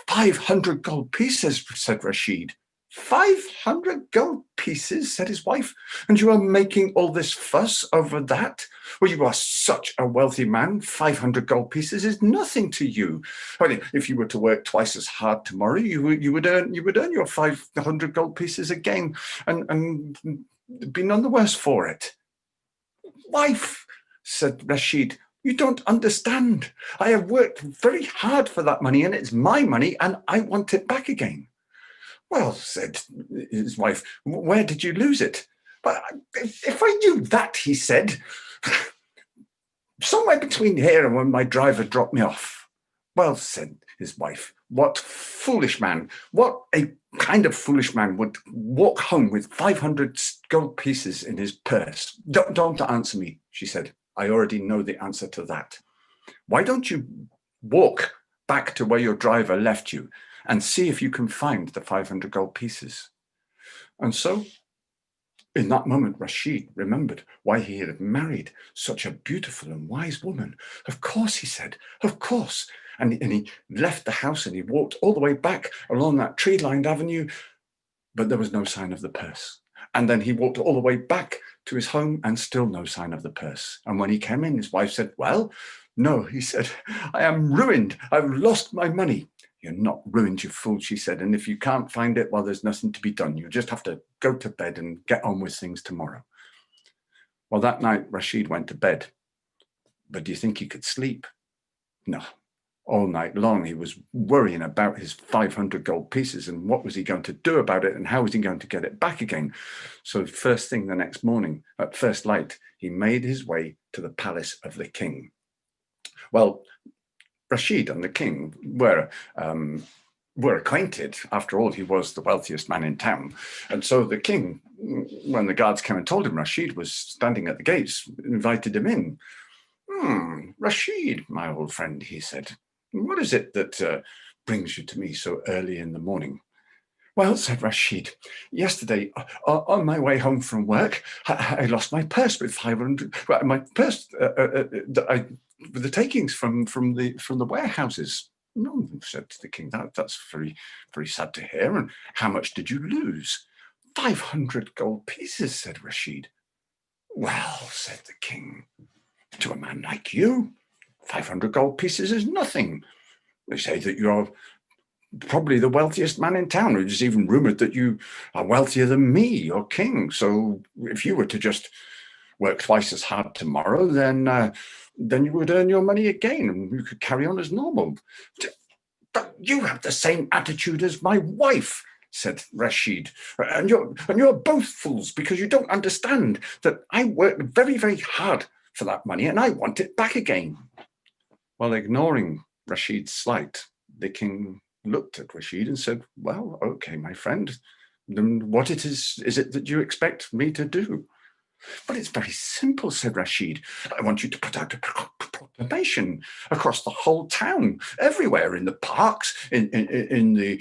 500 gold pieces, said Rashid. 500 gold pieces, said his wife, and you are making all this fuss over that? Well, you are such a wealthy man. 500 gold pieces is nothing to you. I mean, if you were to work twice as hard tomorrow, you would earn your 500 gold pieces again, and be none the worse for it. Wife, said Rashid, you don't understand. I have worked very hard for that money, and it's my money, and I want it back again. Well, said his wife, where did you lose it? But if I knew that, he said, somewhere between here and when my driver dropped me off. Well, said his wife, what foolish man, what a kind of foolish man would walk home with 500 gold pieces in his purse? Don't answer me, she said. I already know the answer to that. Why don't you walk back to where your driver left you and see if you can find the 500 gold pieces? And so, in that moment, Rashid remembered why he had married such a beautiful and wise woman. Of course, he said, of course. And he left the house and he walked all the way back along that tree-lined avenue, but there was no sign of the purse. And then he walked all the way back to his home and still no sign of the purse. And when he came in, his wife said, well, no, he said, I am ruined. I've lost my money. You're not ruined, you fool, she said. And if you can't find it, well, there's nothing to be done. You just have to go to bed and get on with things tomorrow. Well, that night, Rashid went to bed. But do you think he could sleep? No. All night long, he was worrying about his 500 gold pieces and what was he going to do about it and how was he going to get it back again. So first thing the next morning, at first light, he made his way to the palace of the king. Well, Rashid and the king were acquainted. After all, he was the wealthiest man in town. And so the king, when the guards came and told him Rashid was standing at the gates, invited him in. Rashid, my old friend, he said, what is it that brings you to me so early in the morning? Well, said Rashid, yesterday on my way home from work, I lost my purse with 500. My purse, with the takings from the warehouses. No, said the king. That's very, very sad to hear. And how much did you lose? 500 gold pieces, said Rashid. Well, said the king, to a man like you, 500 gold pieces is nothing. They say that you're probably the wealthiest man in town. It's even rumored that you are wealthier than me, your king. So if you were to just work twice as hard tomorrow, then you would earn your money again and you could carry on as normal. But you have the same attitude as my wife, said Rashid. And you're both fools because you don't understand that I worked very, very hard for that money and I want it back again. While ignoring Rashid's slight, the king looked at Rashid and said, well, okay, my friend, then what is it that you expect me to do? But it's very simple, said Rashid. I want you to put out a proclamation across the whole town, everywhere, in the parks, in the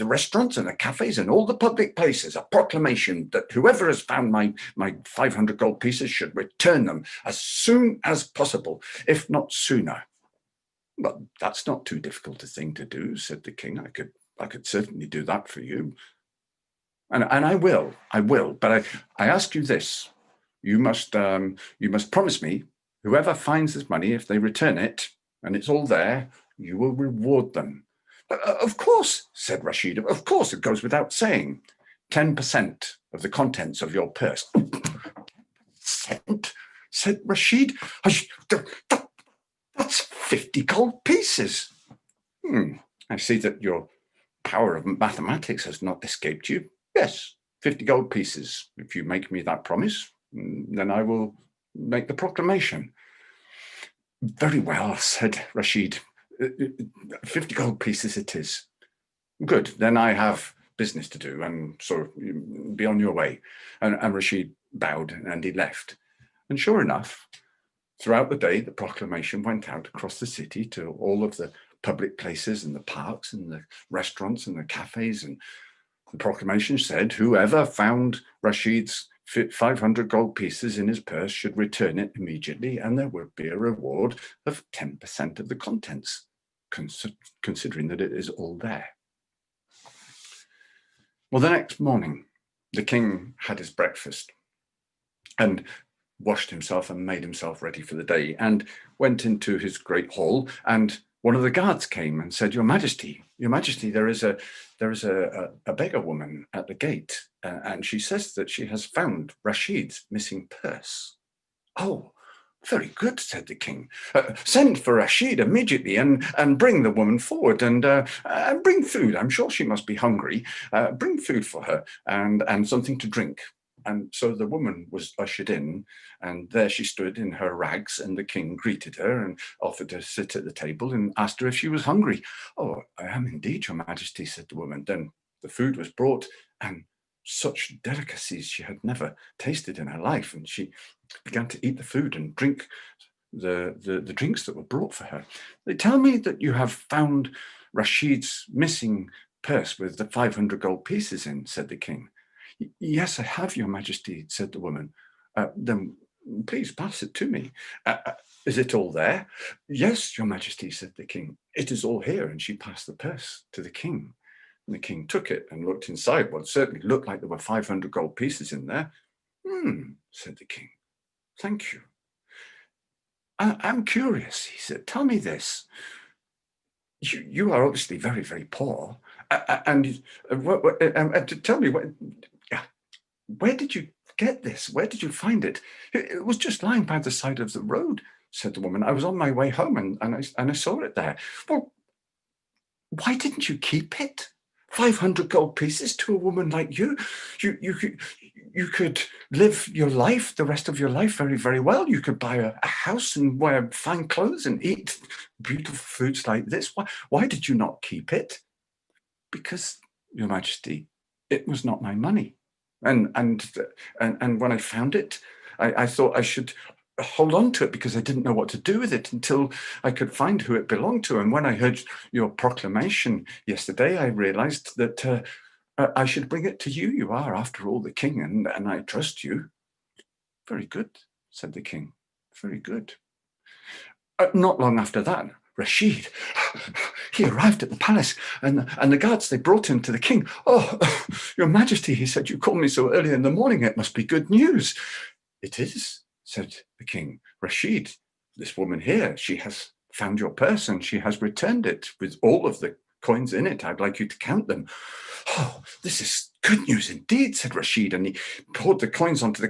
restaurants and the cafes and all the public places, a proclamation that whoever has found my 500 gold pieces should return them as soon as possible, if not sooner. Well, that's not too difficult a thing to do, said the king. I could certainly do that for you. And I will, but I ask you this. You must promise me, whoever finds this money, if they return it, and it's all there, you will reward them. Of course, said Rashid, of course, it goes without saying. 10% of the contents of your purse. 10%, said Rashid. That's 50 gold pieces. I see that your power of mathematics has not escaped you. Yes, 50 gold pieces. If you make me that promise, then I will make the proclamation. Very well, said Rashid. 50 gold pieces it is. Good, then I have business to do, and so be on your way. And Rashid bowed and he left. And sure enough, throughout the day, the proclamation went out across the city to all of the public places and the parks and the restaurants and the cafes. And the proclamation said, whoever found Rashid's 500 gold pieces in his purse should return it immediately, and there would be a reward of 10% of the contents, considering that it is all there. Well, the next morning, the king had his breakfast and washed himself and made himself ready for the day and went into his great hall, and one of the guards came and said, Your Majesty, there is a beggar woman at the gate, and she says that she has found Rashid's missing purse. Oh, Very good, said the king. Send for Rashid immediately and bring the woman forward and bring food. I'm sure she must be hungry. Bring food for her and something to drink. And so the woman was ushered in, and there she stood in her rags, and the king greeted her and offered her to sit at the table and asked her if she was hungry. Oh, I am indeed, Your Majesty, said the woman. Then the food was brought, and such delicacies she had never tasted in her life, and she began to eat the food and drink the drinks that were brought for her. They tell me that you have found Rashid's missing purse with the 500 gold pieces in, said the king. Yes, I have, Your Majesty, said the woman. Then please pass it to me. Is it all there? Yes, Your Majesty, said the king. It is all here. And she passed the purse to the king. And the king took it and looked inside. Well, it certainly looked like there were 500 gold pieces in there. Said the king. Thank you. I'm curious, he said. Tell me this. You are obviously very, very poor. And tell me, where did you get this? Where did you find it? It was just lying by the side of the road, said the woman. I was on my way home and I saw it there. Well, why didn't you keep it? 500 gold pieces to a woman like you. You could live your life, the rest of your life, very, very well. You could buy a house and wear fine clothes and eat beautiful foods like this. Why did you not keep it? Because, Your Majesty, it was not my money. And when I found it, I thought I should hold on to it because I didn't know what to do with it until I could find who it belonged to. And when I heard your proclamation yesterday, I realized that I should bring it to you. You are, after all, the king, and I trust you. Very good, said the king. Very good. Not long after that, Rashid, he arrived at the palace, and the guards, they brought him to the king. Oh, Your Majesty, he said, you called me so early in the morning. It must be good news. It is, said the king. Rashid, this woman here, she has found your purse and she has returned it with all of the coins in it. I'd like you to count them. Oh, this is good news indeed, said Rashid, and he poured the coins onto the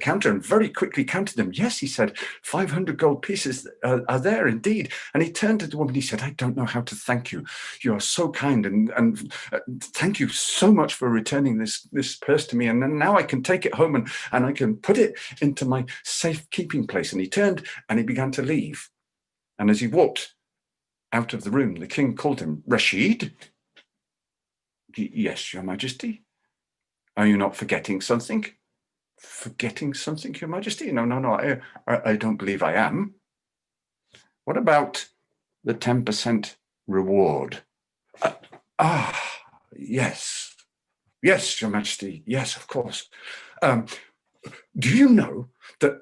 counter and very quickly counted them. Yes, he said, 500 gold pieces are there indeed. And he turned to the woman, he said, I don't know how to thank you. You are so kind, and thank you so much for returning this purse to me. And now I can take it home and I can put it into my safekeeping place. And he turned and he began to leave. And as he walked out of the room, the king called him. Rashid? Yes, Your Majesty. Are you not forgetting something? Forgetting something, Your Majesty? No, I don't believe I am. What about the 10% reward? Yes. Yes, Your Majesty. Yes, of course. Do you know that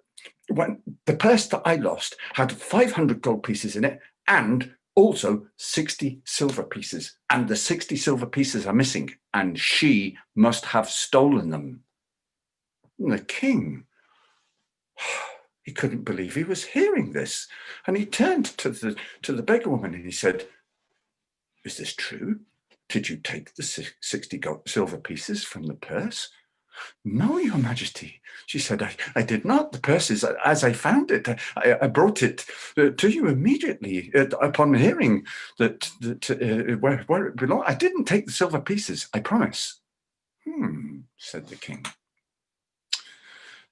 when the purse that I lost had 500 gold pieces in it and also 60 silver pieces, and the 60 silver pieces are missing, and she must have stolen them. And the king, he couldn't believe he was hearing this, and he turned to the beggar woman and he said, is this true? Did you take the 60 silver pieces from the purse? No, Your Majesty, she said, I did not. The purse is as I found it. I brought it to you immediately upon hearing that where it belonged. I didn't take the silver pieces, I promise. Said the king.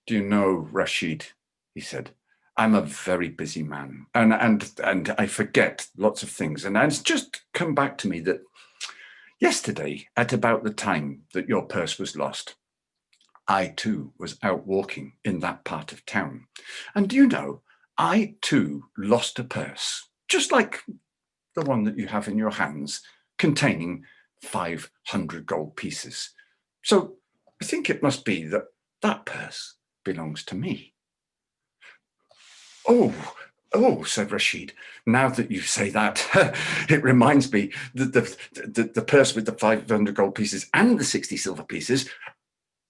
Do you know, Rashid, he said, I'm a very busy man and I forget lots of things. And it's just come back to me that yesterday, at about the time that your purse was lost, I too was out walking in that part of town. And do you know, I too lost a purse, just like the one that you have in your hands, containing 500 gold pieces. So I think it must be that that purse belongs to me. Oh, said Rashid, now that you say that, it reminds me that the purse with the 500 gold pieces and the 60 silver pieces,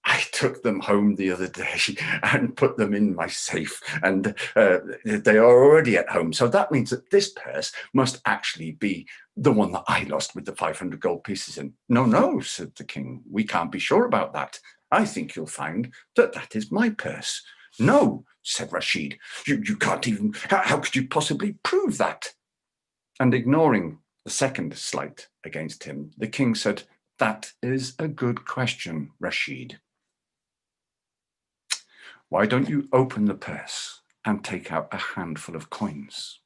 I took them home the other day and put them in my safe, and they are already at home. So that means that this purse must actually be the one that I lost with the 500 gold pieces in. No, said the king, we can't be sure about that. I think you'll find that that is my purse. No, said Rashid, you can't even, how could you possibly prove that? And ignoring the second slight against him, the king said, that is a good question, Rashid. Why don't you open the purse and take out a handful of coins?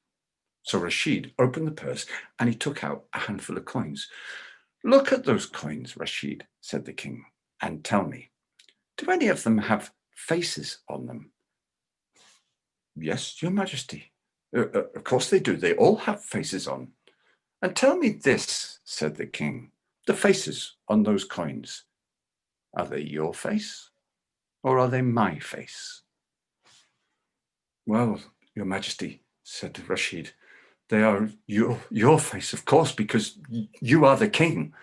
So Rashid opened the purse and he took out a handful of coins. Look at those coins, Rashid, said the king, and tell me, do any of them have faces on them? Yes, your majesty. Of course they do. They all have faces on. And tell me this, said the king, the faces on those coins, are they your face or are they my face? Well, your majesty, said Rashid, they are your face, of course, because you are the king.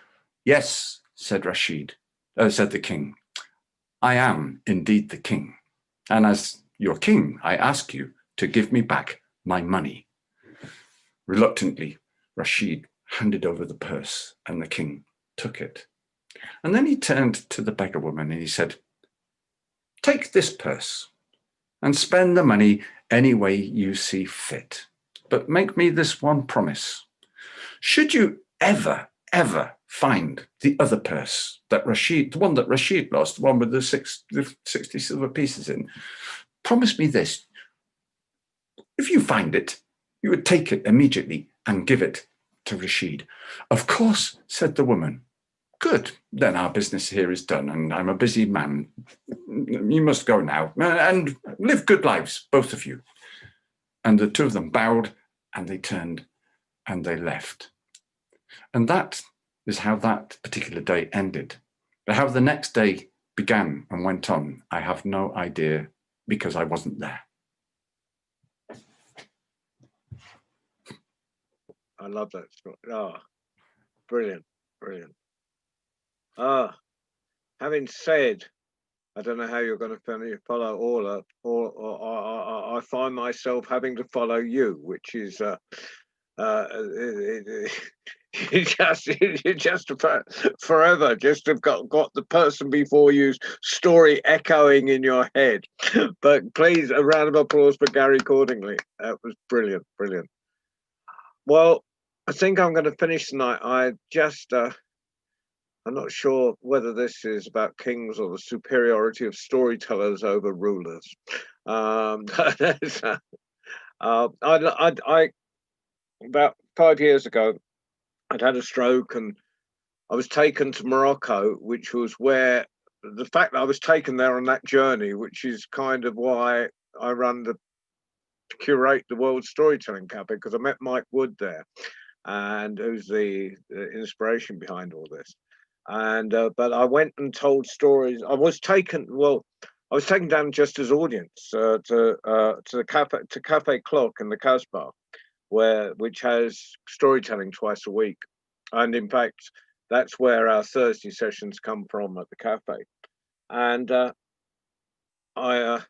Yes, said Rashid, said the king, I am indeed the king. And as your king, I ask you to give me back my money. Reluctantly, Rashid handed over the purse and the king took it. And then he turned to the beggar woman and he said, take this purse and spend the money any way you see fit. But make me this one promise. Should you ever find the other purse that Rashid, the one that Rashid lost, the one with the 60 silver pieces in, promise me this. If you find it, you would take it immediately and give it to Rashid. Of course, said the woman. Good, then our business here is done and I'm a busy man. You must go now and live good lives, both of you. And the two of them bowed and they turned and they left. And that is how that particular day ended. But how the next day began and went on, I have no idea because I wasn't there. I love that story. Oh, brilliant, brilliant. Having said, I don't know how you're going to follow Orla, or I find myself having to follow you, which is you just forever just have got the person before you's story echoing in your head. But please, a round of applause for Gary Cordingley. That was brilliant, brilliant. Well, I think I'm going to finish tonight. I'm not sure whether this is about kings or the superiority of storytellers over rulers. About 5 years ago, I'd had a stroke and I was taken to Morocco, which was where the fact that I was taken there on that journey, which is kind of why I curate the World Storytelling Cafe, because I met Mike Wood there, and who's the inspiration behind all this. And but I went and told stories. I was taken down just as audience to the Cafe Clock in the Casbah, which has storytelling twice a week, and in fact that's where our Thursday sessions come from at the cafe. And I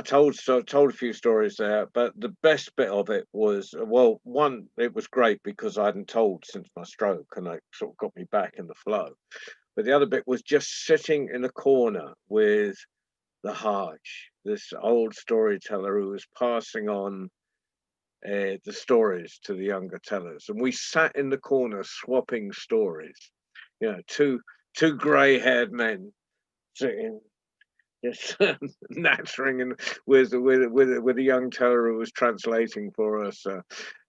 told a few stories there, but the best bit of it was, well, one, it was great because I hadn't told since my stroke and it sort of got me back in the flow. But the other bit was just sitting in a corner with the Hajj, this old storyteller who was passing on the stories to the younger tellers. And we sat in the corner swapping stories, you know, two grey-haired men sitting, just nattering and with a young teller who was translating for us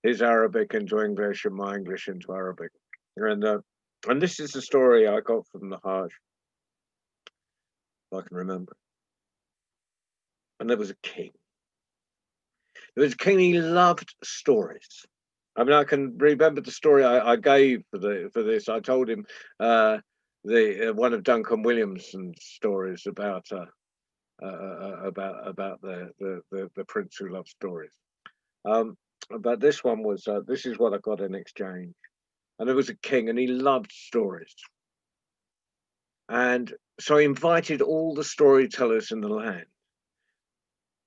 his Arabic into English and my English into Arabic. And this is the story I got from the Hajj, if I can remember. And there was a king. There was a king, he loved stories. I mean, I can remember the story I gave for this. I told him one of Duncan Williamson's stories about the prince who loves stories. But this one was this is what I got in exchange. And there was a king, and he loved stories. And so he invited all the storytellers in the land.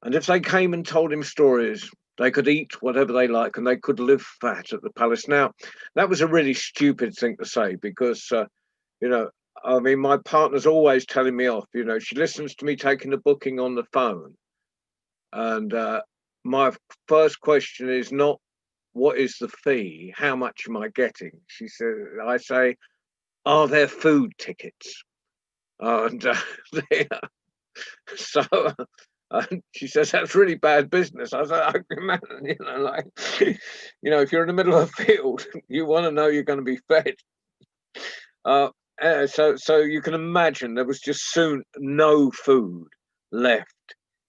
And if they came and told him stories, they could eat whatever they like and they could live fat at the palace. Now, that was a really stupid thing to say because, you know, I mean, my partner's always telling me off. You know, she listens to me taking the booking on the phone. And my first question is not, what is the fee? How much am I getting? She said, I say, are there food tickets? And so she says, that's really bad business. I said, I can imagine, you know, like, you know, if you're in the middle of a field, you want to know you're going to be fed. So you can imagine there was just soon no food left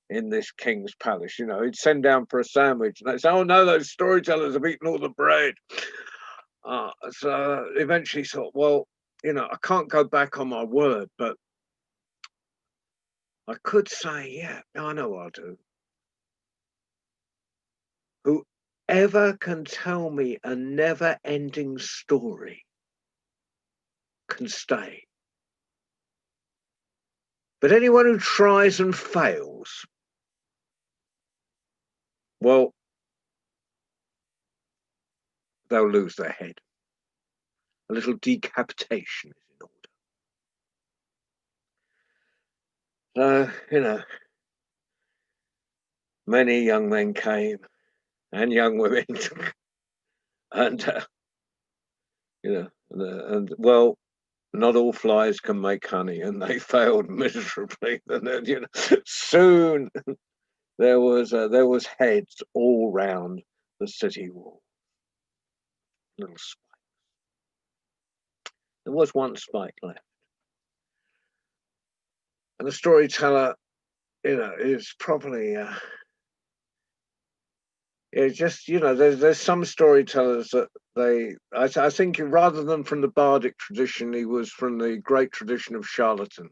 in this king's palace. You know, he'd send down for a sandwich and they'd say, oh no, those storytellers have eaten all the bread. So eventually thought, well, you know, I can't go back on my word, but I could say, yeah, I know what I'll do. Whoever can tell me a never-ending story can stay. But anyone who tries and fails, well, they'll lose their head. A little decapitation is in order. So, you know, many young men came and young women, and you know, and well, not all flies can make honey, and they failed miserably. And then, you know, soon there was heads all round the city wall. Little spikes. There was one spike left, and the storyteller, you know, is probably. It's just, you know, there's some storytellers that I think rather than from the bardic tradition, he was from the great tradition of charlatans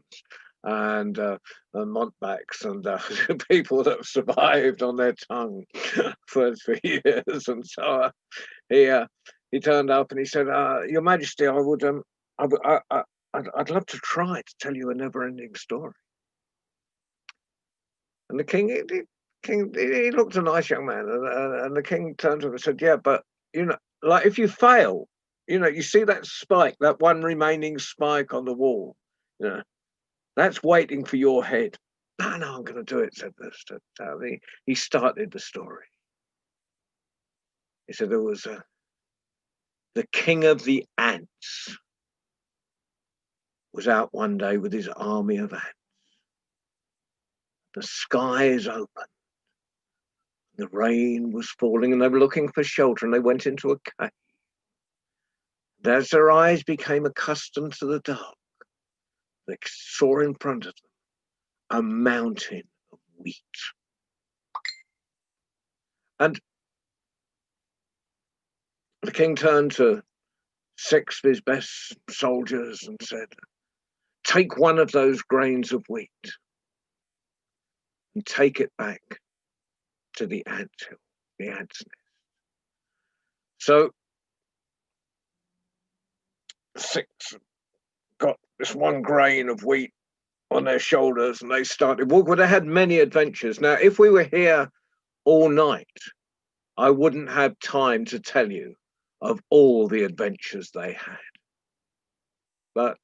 and mountebanks and people that have survived on their tongue for years. And so he turned up and he said, Your Majesty, I'd love to try to tell you a never-ending story. And the king, he looked a nice young man, and the king turned to him and said, yeah, but, you know, like if you fail, you know, you see that spike, that one remaining spike on the wall, you know, that's waiting for your head. No, I'm going to do it, said this. He started the story. He said there was the king of the ants was out one day with his army of ants. The skies opened. The rain was falling and they were looking for shelter, and they went into a cave. And as their eyes became accustomed to the dark, they saw in front of them a mountain of wheat. And the king turned to 6 of his best soldiers and said, take one of those grains of wheat and take it back to the anthill, the ant's nest. So 6 got this one grain of wheat on their shoulders and they started walking. Well, they had many adventures. Now, if we were here all night, I wouldn't have time to tell you of all the adventures they had. But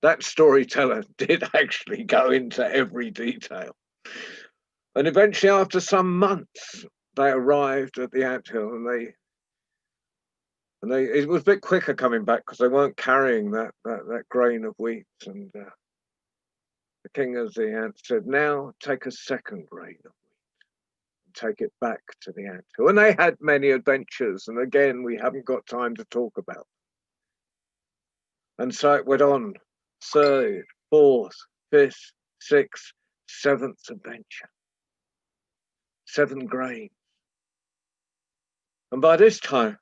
that storyteller did actually go into every detail. And eventually, after some months, they arrived at the anthill, and it was a bit quicker coming back because they weren't carrying that grain of wheat. And the king of the ants said, now take a second grain of wheat and take it back to the anthill. And they had many adventures, and again, we haven't got time to talk about. And so it went on, 3rd, 4th, 5th, 6th, 7th adventure. 7 grains. And by this time,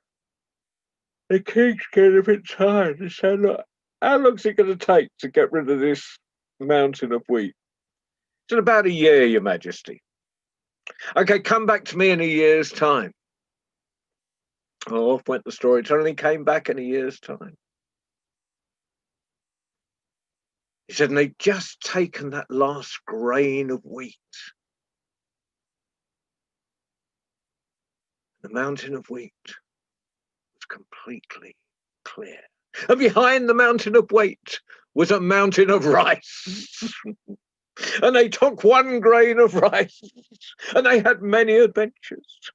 the king's getting a bit tired. He said, look, how long's it going to take to get rid of this mountain of wheat? It's in about a year, Your Majesty. Okay, come back to me in a year's time. Off went the storyteller, and he came back in a year's time. He said, and they'd just taken that last grain of wheat. The mountain of wheat was completely clear. And behind the mountain of wheat was a mountain of rice. And they took one grain of rice, and they had many adventures.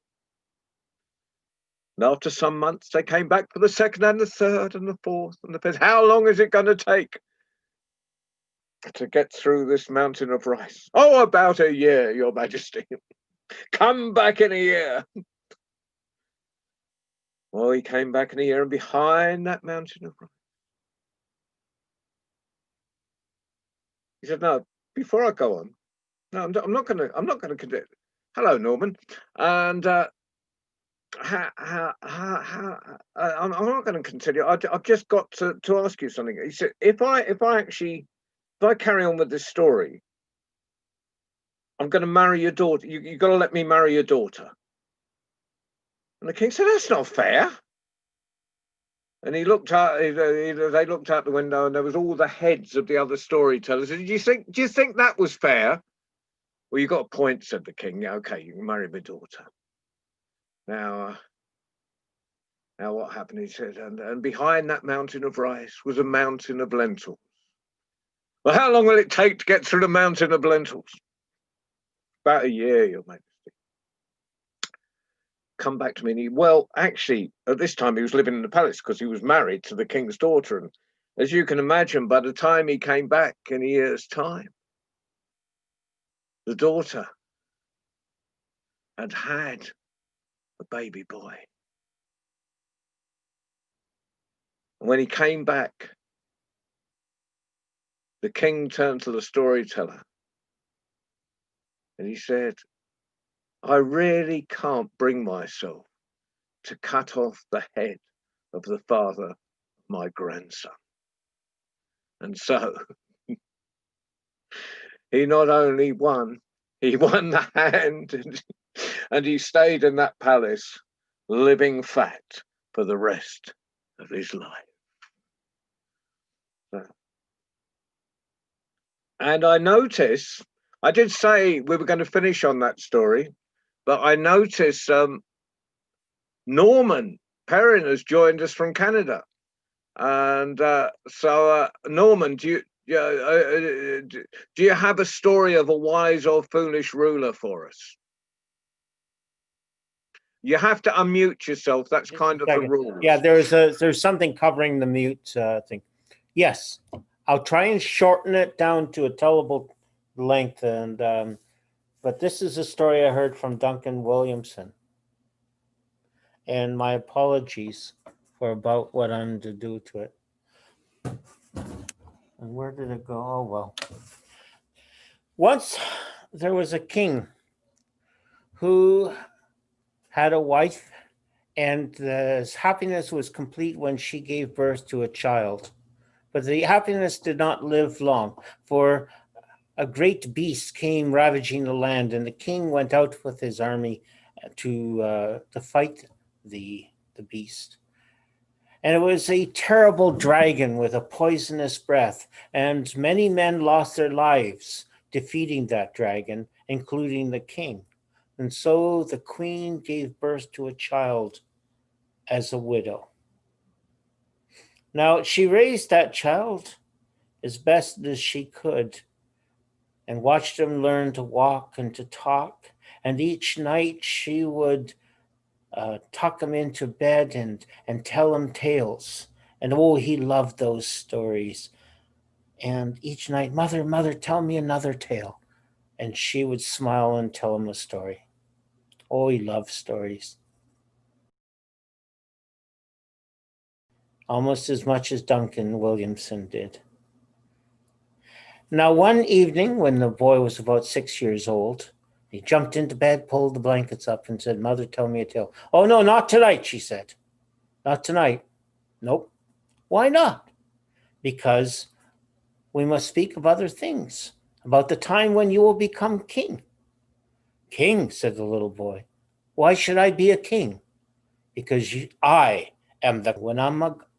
And after some months, they came back for the second and the third and the fourth and the fifth. How long is it going to take to get through this mountain of rice? Oh, about a year, Your Majesty. Come back in a year. Well, he came back in a year, and behind that mountain of rice, he said, "No, before I go on, no, I'm not going to continue. Hello, Norman, and I'm not going to continue. I've just got to ask you something." He said, if I carry on with this story, I'm going to marry your daughter. You've got to let me marry your daughter." And the king said, "That's not fair." And he looked out. They looked out the window, and there was all the heads of the other storytellers. And do you think that was fair? "Well, you got a point," said the king. "Yeah, okay, you can marry my daughter." Now what happened? He said, and behind that mountain of rice was a mountain of lentils. Well, how long will it take to get through the mountain of lentils? About a year, Your Majesty. Come back to me. Well, actually, at this time he was living in the palace because he was married to the king's daughter. And as you can imagine, by the time he came back in a year's time, the daughter had a baby boy. And when he came back, the king turned to the storyteller and he said, "I really can't bring myself to cut off the head of the father of my grandson." And so he not only won, he won the hand, and he stayed in that palace living fat for the rest of his life. And I did say we were going to finish on that story, but I noticed Norman Perrin has joined us from Canada. And so Norman, do you have a story of a wise or foolish ruler for us? You have to unmute yourself. That's kind of the rule. Yeah, there's something covering the mute thing. Yes, I'll try and shorten it down to a tellable length. And but this is a story I heard from Duncan Williamson. And my apologies for about what I'm to do to it. And where did it go? Oh, well. Once there was a king who had a wife, and his happiness was complete when she gave birth to a child. But the happiness did not live long, for a great beast came ravaging the land, and the king went out with his army to fight the beast. And it was a terrible dragon with a poisonous breath, and many men lost their lives defeating that dragon, including the king. And so the queen gave birth to a child as a widow. Now, she raised that child as best as she could and watched him learn to walk and to talk. And each night she would tuck him into bed and tell him tales. And oh, he loved those stories. And each night, "Mother, mother, tell me another tale." And she would smile and tell him a story. Oh, he loved stories. Almost as much as Duncan Williamson did. Now, one evening when the boy was about 6 years old, he jumped into bed, pulled the blankets up, and said, "Mother, tell me a tale." "Oh, no, not tonight," she said. "Not tonight." "Nope." "Why not?" "Because we must speak of other things, about the time when you will become king." "King," said the little boy. "Why should I be a king?" "Because I am the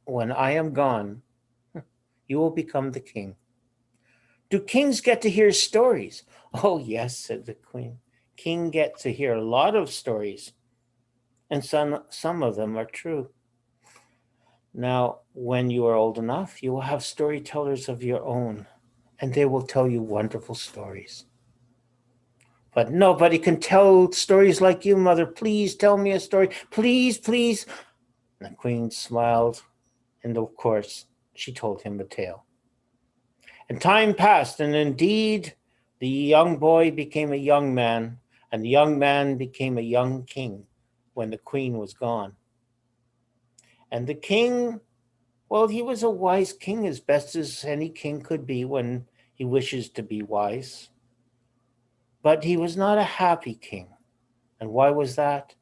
when I am gone, you will become the king." "Do kings get to hear stories?" "Oh, yes," said the queen. "King get to hear a lot of stories, and some of them are true." Now, when you are old enough, you will have storytellers of your own, and they will tell you wonderful stories. But nobody can tell stories like you, Mother. Please tell me a story. Please, please. And the queen smiled, and of course, she told him a tale. And time passed, and indeed, the young boy became a young man, and the young man became a young king when the queen was gone. And the king, well, he was a wise king, as best as any king could be when he wishes to be wise. But he was not a happy king. And why was that?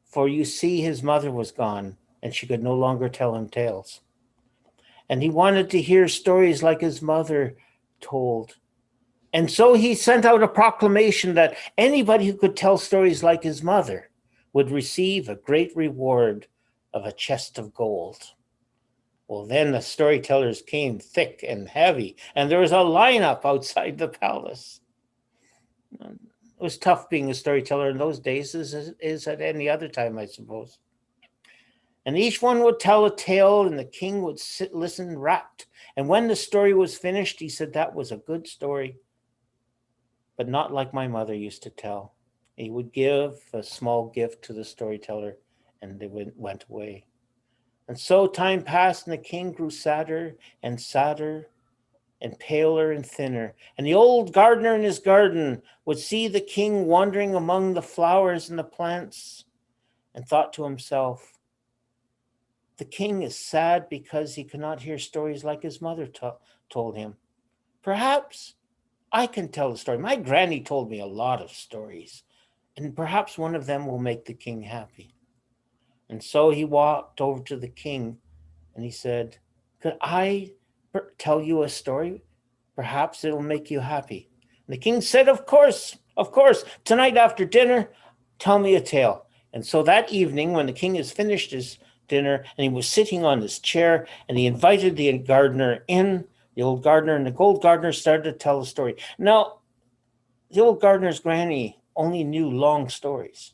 For you see, his mother was gone, and she could no longer tell him tales. And he wanted to hear stories like his mother told. And so he sent out a proclamation that anybody who could tell stories like his mother would receive a great reward of a chest of gold. Well, then the storytellers came thick and heavy, and there was a lineup outside the palace. It was tough being a storyteller in those days, as it is at any other time, I suppose. And each one would tell a tale, and the king would listen rapt. And when the story was finished, he said, that was a good story, but not like my mother used to tell. He would give a small gift to the storyteller, and they went away. And so time passed, and the king grew sadder and sadder and paler and thinner. And the old gardener in his garden would see the king wandering among the flowers and the plants, and thought to himself, the king is sad because he cannot hear stories like his mother told him. Perhaps I can tell a story. My granny told me a lot of stories, and perhaps one of them will make the king happy. And so he walked over to the king, and he said, could I tell you a story? Perhaps it'll make you happy. And the king said, of course. Tonight after dinner, tell me a tale. And so that evening, when the king has finished his dinner, and he was sitting on his chair, and he invited the gardener in, the old gardener, and the old gardener started to tell a story. Now, the old gardener's granny only knew long stories,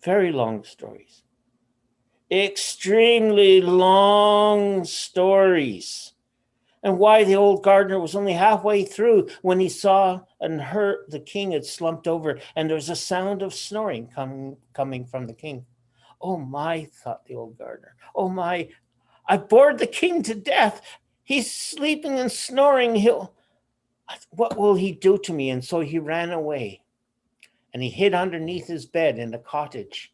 very long stories, extremely long stories. And why the old gardener was only halfway through when he saw and heard the king had slumped over, and there was a sound of snoring coming from the king. Oh my, thought the old gardener. Oh my, I bored the king to death. He's sleeping and snoring. What will he do to me? And so he ran away, and he hid underneath his bed in the cottage,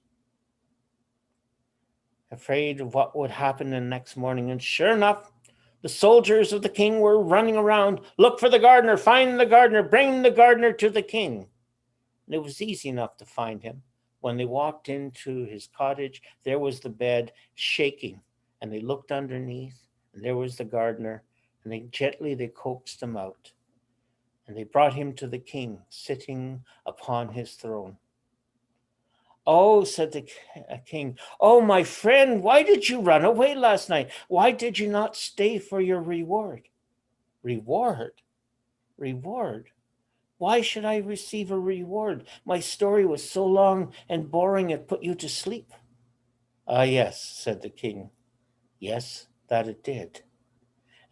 afraid of what would happen the next morning. And sure enough, the soldiers of the king were running around. Look for the gardener, find the gardener, bring the gardener to the king. And it was easy enough to find him. When they walked into his cottage, there was the bed shaking, and they looked underneath, and there was the gardener, and they coaxed him out. And they brought him to the king, sitting upon his throne. Oh, said the king, oh, my friend, why did you run away last night? Why did you not stay for your reward? Reward? Why should I receive a reward? My story was so long and boring it put you to sleep. Ah, yes, said the king. Yes, that it did.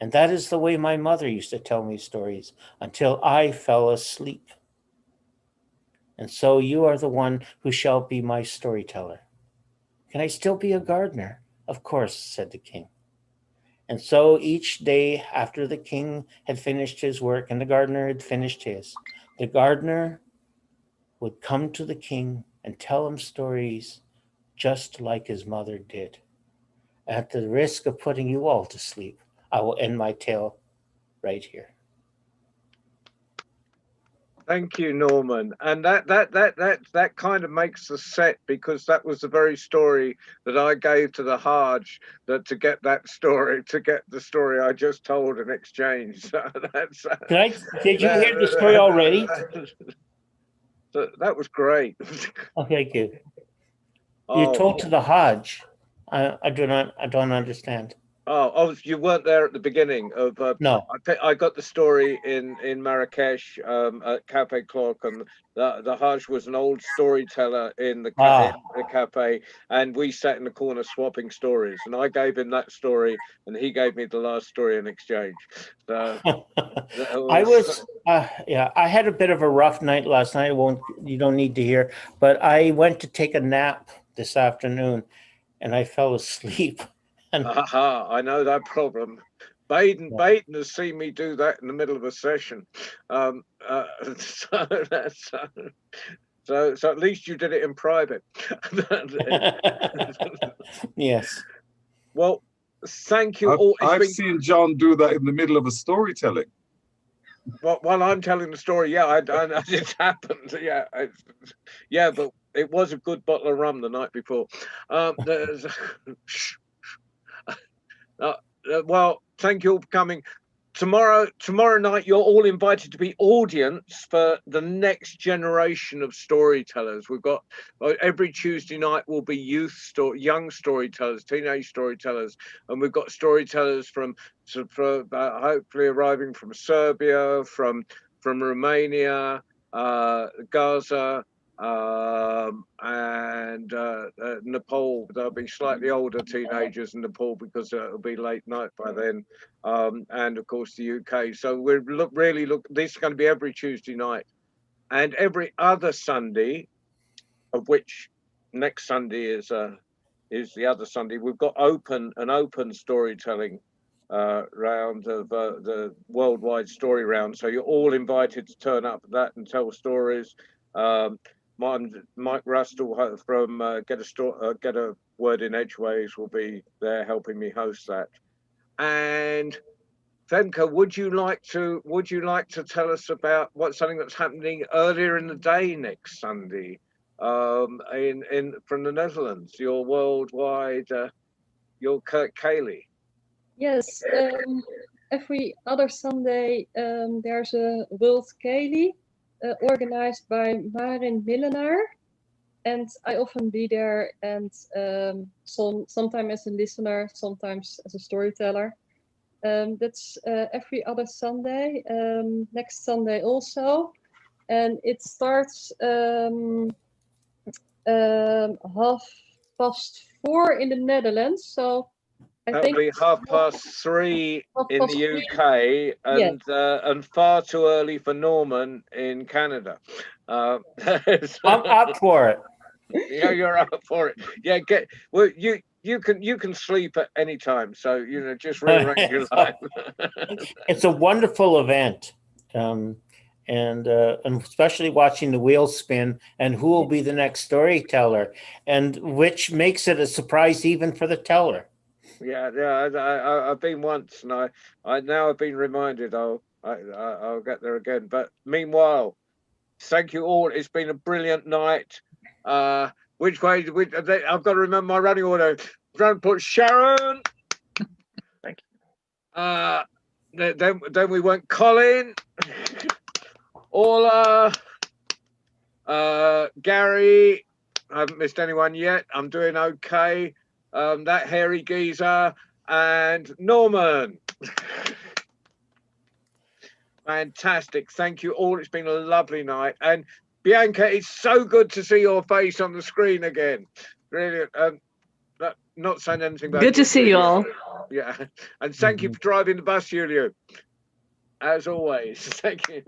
And that is the way my mother used to tell me stories until I fell asleep. And so you are the one who shall be my storyteller. Can I still be a gardener? Of course, said the king. And so each day after the king had finished his work and the gardener had finished his, the gardener would come to the king and tell him stories just like his mother did. At the risk of putting you all to sleep, I will end my tale right here. Thank you, Norman. And that kind of makes the set, because that was the very story that I gave to the Hajj, that to get the story I just told and exchanged. So Did you hear the story already? That was great. Okay, good. You told to the Hajj. I don't understand. Oh, you weren't there at the beginning of. No. I got the story in Marrakesh at Cafe Clock, and the Hajj was an old storyteller in the cafe, and we sat in the corner swapping stories, and I gave him that story, and he gave me the last story in exchange. So I had a bit of a rough night last night. You don't need to hear, but I went to take a nap this afternoon, and I fell asleep. I know that problem. Baden has seen me do that in the middle of a session. So at least you did it in private. Yes. Well, thank you all. I've seen John do that in the middle of a storytelling. While I'm telling the story, it happened. Yeah, but it was a good bottle of rum the night before. Well, thank you all for coming. Tomorrow night, you're all invited to be audience for the next generation of storytellers. We've got every Tuesday night will be young storytellers, teenage storytellers, and we've got storytellers from hopefully arriving from Serbia, from Romania, Gaza, and Nepal. They'll be slightly older teenagers in Nepal because it'll be late night by then, and of course the UK. So we're this is going to be every Tuesday night, and every other Sunday, of which next Sunday is the other Sunday. We've got an open storytelling round of the worldwide story round. So you're all invited to turn up at that and tell stories. Mike Rustle from Get a Word in Edgeways will be there helping me host that. And Femke, would you like to tell us about something that's happening earlier in the day next Sunday, from the Netherlands? Your worldwide, your Kurt Cayley. Yes, every other Sunday there's a World Cayley organized by Marin Millenaar, and I often be there, and sometimes as a listener, sometimes as a storyteller. That's every other Sunday, next Sunday also, and it starts 4:30 in the Netherlands, so That'll be 3:30 in the UK, and far too early for Norman in Canada. I'm up for it. Yeah, you're up for it. Yeah, you can sleep at any time, so just rearrange your life. It's a wonderful event, and especially watching the wheels spin and who will be the next storyteller, and which makes it a surprise even for the teller. Yeah, I've been once, and I've been reminded I'll get there again. But meanwhile, thank you all. It's been a brilliant night. Which way? I've got to remember my running order. Round put Sharon. Thank you. Then we went Colin, Orla, Gary. I haven't missed anyone yet. I'm doing okay. That hairy geezer, and Norman. Fantastic. Thank you all. It's been a lovely night. And Bianca, it's so good to see your face on the screen again. Really, not saying anything about good to see you all. Yeah. And thank you for driving the bus, Julio. As always. Thank you.